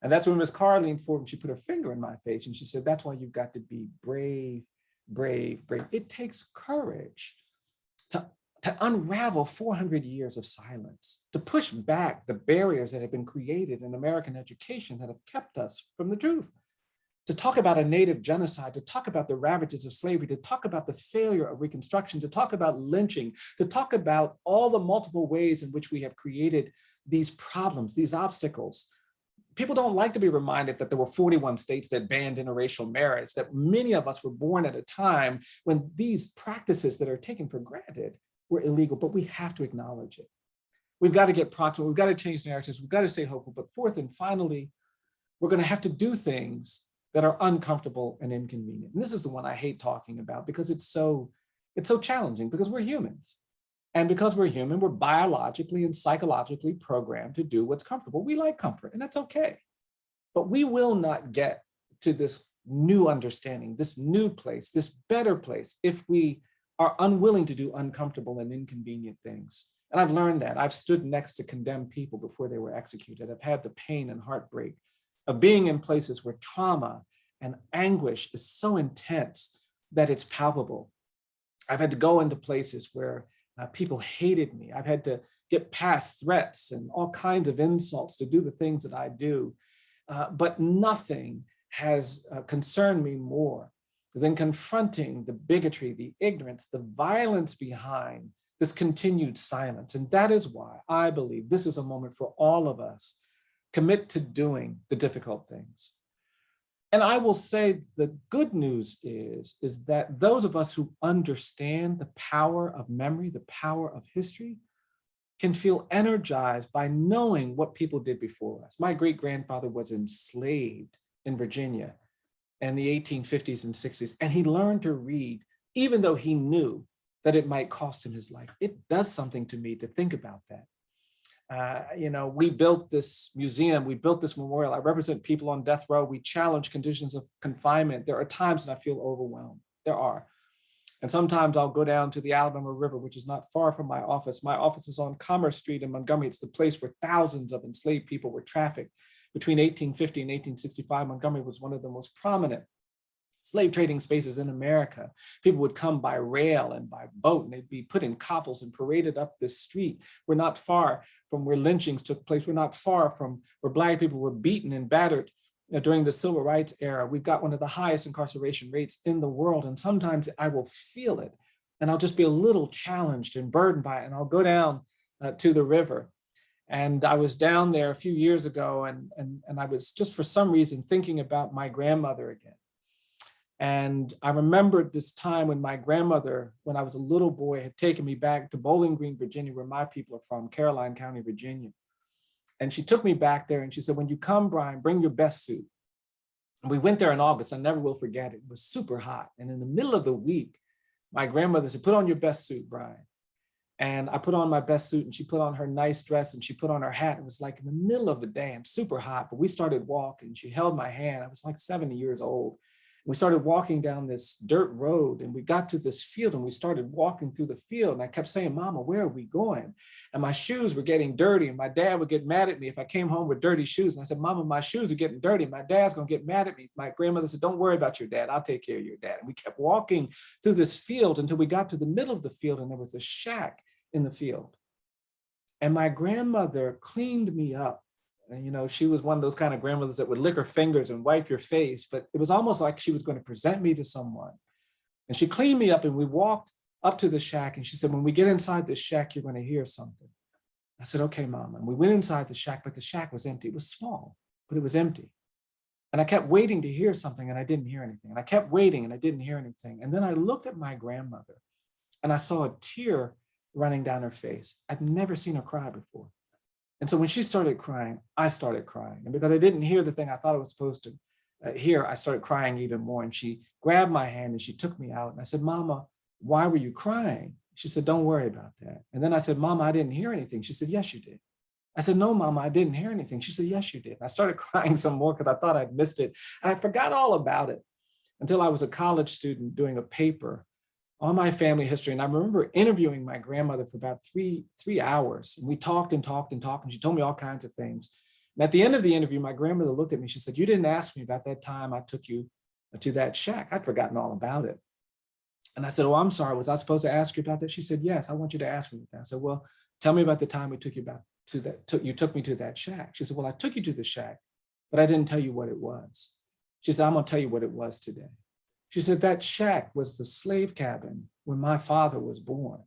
And that's when Ms. Carr leaned forward and she put her finger in my face and she said, "That's why you've got to be brave, brave, brave." It takes courage to unravel 400 years of silence, to push back the barriers that have been created in American education that have kept us from the truth, to talk about a Native genocide, to talk about the ravages of slavery, to talk about the failure of Reconstruction, to talk about lynching, to talk about all the multiple ways in which we have created these problems, these obstacles. People don't like to be reminded that there were 41 states that banned interracial marriage, that many of us were born at a time when these practices that are taken for granted were illegal, but we have to acknowledge it. We've got to get proximate, we've got to change narratives, we've got to stay hopeful. But fourth and finally, we're going to have to do things that are uncomfortable and inconvenient. And this is the one I hate talking about because it's so challenging, because we're humans. And because we're human, we're biologically and psychologically programmed to do what's comfortable. We like comfort, and that's okay. But we will not get to this new understanding, this new place, this better place, if we are unwilling to do uncomfortable and inconvenient things. And I've learned that. I've stood next to condemned people before they were executed. I've had the pain and heartbreak of being in places where trauma and anguish is so intense that it's palpable. I've had to go into places where people hated me. I've had to get past threats and all kinds of insults to do the things that I do. But nothing has concerned me more than confronting the bigotry, the ignorance, the violence behind this continued silence. And that is why I believe this is a moment for all of us. Commit to doing the difficult things. And I will say the good news is that those of us who understand the power of memory, the power of history, can feel energized by knowing what people did before us. My great-grandfather was enslaved in Virginia in the 1850s and 60s, and he learned to read, even though he knew that it might cost him his life. It does something to me to think about that. We built this museum, we built this memorial. I represent people on death row. We challenge conditions of confinement. There are times when I feel overwhelmed. There are. And sometimes I'll go down to the Alabama River, which is not far from my office. My office is on Commerce Street in Montgomery. It's the place where thousands of enslaved people were trafficked. Between 1850 and 1865, Montgomery was one of the most prominent slave trading spaces in America. People would come by rail and by boat, and they'd be put in coffles and paraded up this street. We're not far from where lynchings took place. We're not far from where Black people were beaten and battered during the Civil Rights era. We've got one of the highest incarceration rates in the world. And sometimes I will feel it, and I'll just be a little challenged and burdened by it. And I'll go down to the river. And I was down there a few years ago, and I was just for some reason thinking about my grandmother again. And I remembered this time when my grandmother, when I was a little boy, had taken me back to Bowling Green, Virginia, where my people are from, Caroline County, Virginia. And she took me back there and she said, when you come, Bryan, bring your best suit. And we went there in August. I never will forget it. It was super hot. And in the middle of the week, my grandmother said, put on your best suit, Bryan. And I put on my best suit, and she put on her nice dress, and she put on her hat. It was like in the middle of the day and super hot, but we started walking. She held my hand. I was like 70 years old. We started walking down this dirt road, and we got to this field, and we started walking through the field. And I kept saying, Mama, where are we going? And my shoes were getting dirty, and my dad would get mad at me if I came home with dirty shoes. And I said, Mama, my shoes are getting dirty. My dad's gonna get mad at me. My grandmother said, don't worry about your dad. I'll take care of your dad. And we kept walking through this field until we got to the middle of the field, and there was a shack in the field. And my grandmother cleaned me up. And, she was one of those kind of grandmothers that would lick her fingers and wipe your face, but it was almost like she was going to present me to someone. And she cleaned me up, and we walked up to the shack, and she said, when we get inside the shack, you're going to hear something. I said, okay, Mama. And we went inside the shack, but the shack was empty. It was small, but it was empty. And I kept waiting to hear something, and I didn't hear anything. And I kept waiting, and I didn't hear anything. And then I looked at my grandmother, and I saw a tear running down her face. I'd never seen her cry before. And so when she started crying, I started crying. And because I didn't hear the thing I thought I was supposed to hear, I started crying even more. And she grabbed my hand and she took me out. And I said, Mama, why were you crying? She said, don't worry about that. And then I said, Mama, I didn't hear anything. She said, yes, you did. I said, no, Mama, I didn't hear anything. She said, yes, you did. And I started crying some more because I thought I'd missed it. And I forgot all about it until I was a college student doing a paper on my family history. And I remember interviewing my grandmother for about three hours. And we talked and talked and talked, and she told me all kinds of things. And at the end of the interview, my grandmother looked at me. She said, you didn't ask me about that time I took you to that shack. I'd forgotten all about it. And I said, oh, I'm sorry. Was I supposed to ask you about that? She said, yes, I want you to ask me about that. I said, well, tell me about the time we took you back to that. You took me to that shack. She said, well, I took you to the shack, but I didn't tell you what it was. She said, I'm going to tell you what it was today. She said, that shack was the slave cabin when my father was born.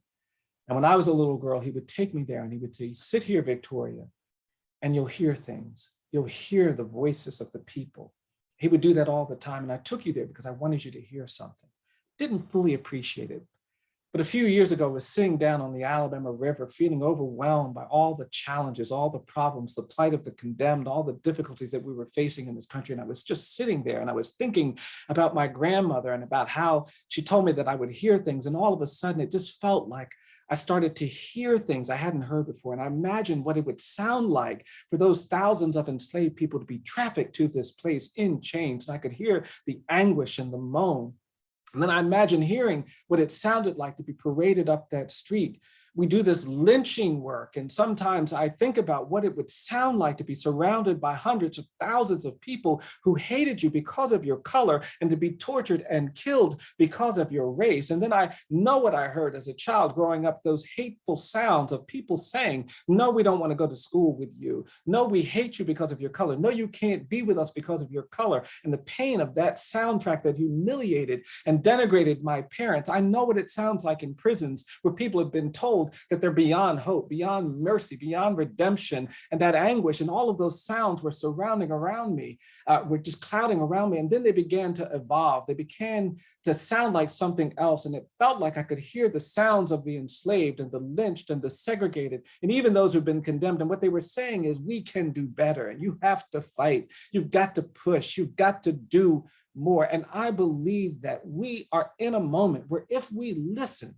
And when I was a little girl, he would take me there and he would say, sit here, Victoria, and you'll hear things. You'll hear the voices of the people. He would do that all the time. And I took you there because I wanted you to hear something. Didn't fully appreciate it. But a few years ago, I was sitting down on the Alabama River, feeling overwhelmed by all the challenges, all the problems, the plight of the condemned, all the difficulties that we were facing in this country. And I was just sitting there and I was thinking about my grandmother and about how she told me that I would hear things. And all of a sudden, it just felt like I started to hear things I hadn't heard before. And I imagined what it would sound like for those thousands of enslaved people to be trafficked to this place in chains. And I could hear the anguish and the moan. And then I imagine hearing what it sounded like to be paraded up that street. We do this lynching work, and sometimes I think about what it would sound like to be surrounded by hundreds of thousands of people who hated you because of your color and to be tortured and killed because of your race. And then I know what I heard as a child growing up, those hateful sounds of people saying, no, we don't want to go to school with you. No, we hate you because of your color. No, you can't be with us because of your color. And the pain of that soundtrack that humiliated and denigrated my parents. I know what it sounds like in prisons where people have been told that they're beyond hope, beyond mercy, beyond redemption, and that anguish and all of those sounds were surrounding around me, were just clouding around me. And then they began to evolve. They began to sound like something else. And it felt like I could hear the sounds of the enslaved and the lynched and the segregated, and even those who've been condemned. And what they were saying is, we can do better, and you have to fight. You've got to push. You've got to do more. And I believe that we are in a moment where if we listen,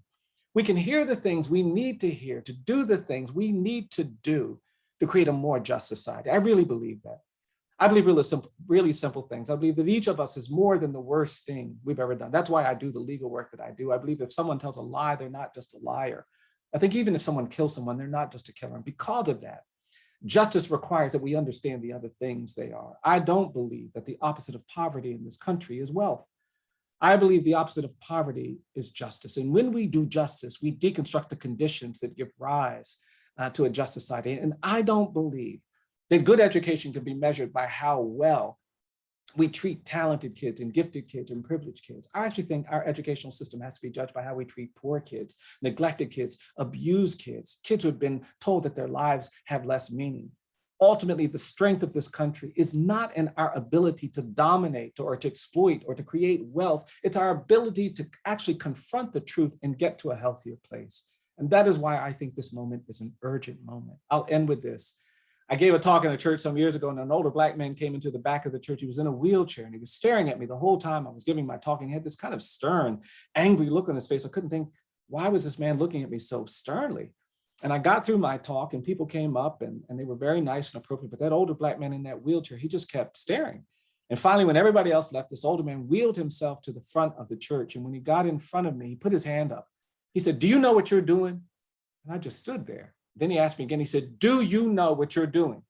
we can hear the things we need to hear, to do the things we need to do to create a more just society. I really believe that. I believe really simple things. I believe that each of us is more than the worst thing we've ever done. That's why I do the legal work that I do. I believe if someone tells a lie, they're not just a liar. I think even if someone kills someone, they're not just a killer. And because of that, justice requires that we understand the other things they are. I don't believe that the opposite of poverty in this country is wealth. I believe the opposite of poverty is justice. And when we do justice, we deconstruct the conditions that give rise to a just society. And I don't believe that good education can be measured by how well we treat talented kids and gifted kids and privileged kids. I actually think our educational system has to be judged by how we treat poor kids, neglected kids, abused kids, kids who have been told that their lives have less meaning. Ultimately, the strength of this country is not in our ability to dominate or to exploit or to create wealth. It's our ability to actually confront the truth and get to a healthier place. And that is why I think this moment is an urgent moment. I'll end with this. I gave a talk in a church some years ago, and an older Black man came into the back of the church. He was in a wheelchair, and he was staring at me the whole time I was giving my talk. And he had this kind of stern, angry look on his face. I couldn't think, why was this man looking at me so sternly? And I got through my talk, and people came up, and they were very nice and appropriate. But that older Black man in that wheelchair, he just kept staring. And finally, when everybody else left, this older man wheeled himself to the front of the church. And when he got in front of me, he put his hand up. He said, "Do you know what you're doing?" And I just stood there. Then he asked me again, he said, "Do you know what you're doing?"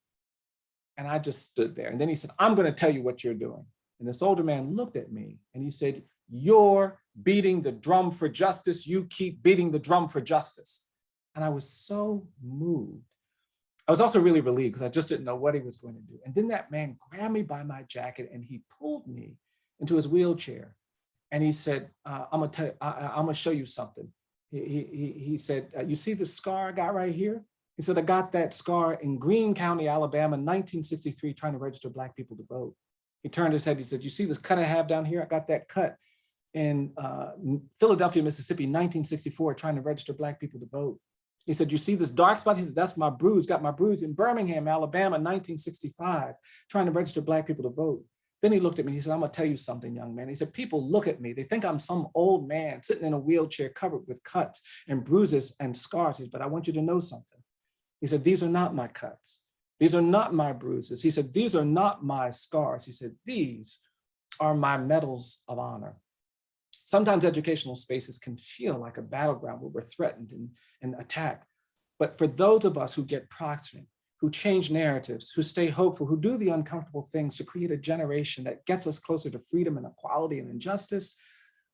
And I just stood there. And then he said, "I'm going to tell you what you're doing." And this older man looked at me and he said, "You're beating the drum for justice. You keep beating the drum for justice." And I was so moved. I was also really relieved because I just didn't know what he was going to do. And then that man grabbed me by my jacket and he pulled me into his wheelchair. And he said, I'm gonna show you something. He said, "You see the scar I got right here?" He said, "I got that scar in Greene County, Alabama, 1963, trying to register Black people to vote." He turned his head, he said, "You see this cut I have down here? I got that cut in Philadelphia, Mississippi, 1964, trying to register Black people to vote." He said, "You see this dark spot?" He said, "That's my bruise, got my bruise in Birmingham, Alabama, 1965, trying to register Black people to vote." Then he looked at me, he said, "I'm gonna tell you something, young man." He said, "People look at me, they think I'm some old man sitting in a wheelchair covered with cuts and bruises and scars. He said, but I want you to know something." He said, "These are not my cuts. These are not my bruises." He said, "These are not my scars." He said, "These are my medals of honor." Sometimes educational spaces can feel like a battleground where we're threatened and attacked. But for those of us who get proximate, who change narratives, who stay hopeful, who do the uncomfortable things to create a generation that gets us closer to freedom and equality and injustice,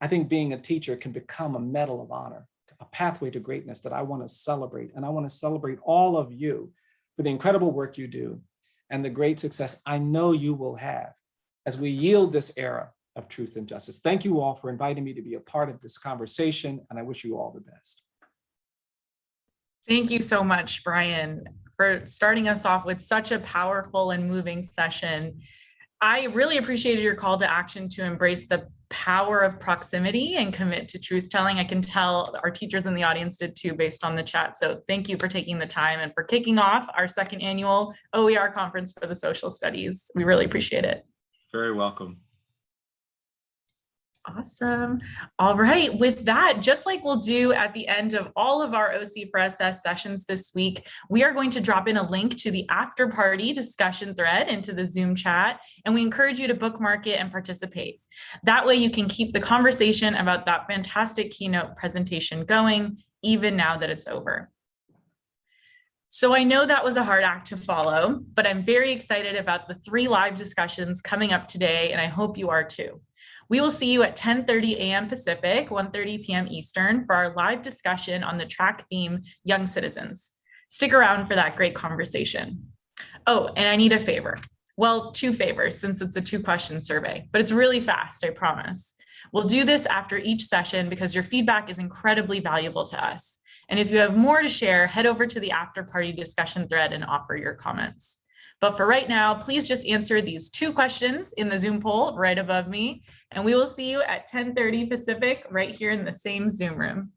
I think being a teacher can become a medal of honor, a pathway to greatness that I want to celebrate. And I want to celebrate all of you for the incredible work you do and the great success I know you will have as we yield this era of truth and justice. Thank you all for inviting me to be a part of this conversation, and I wish you all the best. Thank you so much, Bryan, for starting us off with such a powerful and moving session. I really appreciated your call to action to embrace the power of proximity and commit to truth telling. I can tell our teachers in the audience did too, based on the chat. So thank you for taking the time and for kicking off our second annual OER Conference for the Social Studies. We really appreciate it. Very welcome. Awesome. All right. With that, just like we'll do at the end of all of our OC for SS sessions this week, we are going to drop in a link to the after party discussion thread into the Zoom chat, and we encourage you to bookmark it and participate. That way you can keep the conversation about that fantastic keynote presentation going, even now that it's over. So I know that was a hard act to follow, but I'm very excited about the 3 live discussions coming up today, and I hope you are too. We will see you at 10:30 a.m. Pacific, 1:30 p.m. Eastern for our live discussion on the track theme, Young Citizens. Stick around for that great conversation. Oh, and I need a favor. Well, 2 favors since it's a 2-question survey, but it's really fast, I promise. We'll do this after each session because your feedback is incredibly valuable to us. And if you have more to share, head over to the after party discussion thread and offer your comments. But for right now, please just answer these 2 questions in the Zoom poll right above me, and we will see you at 10:30 Pacific right here in the same Zoom room.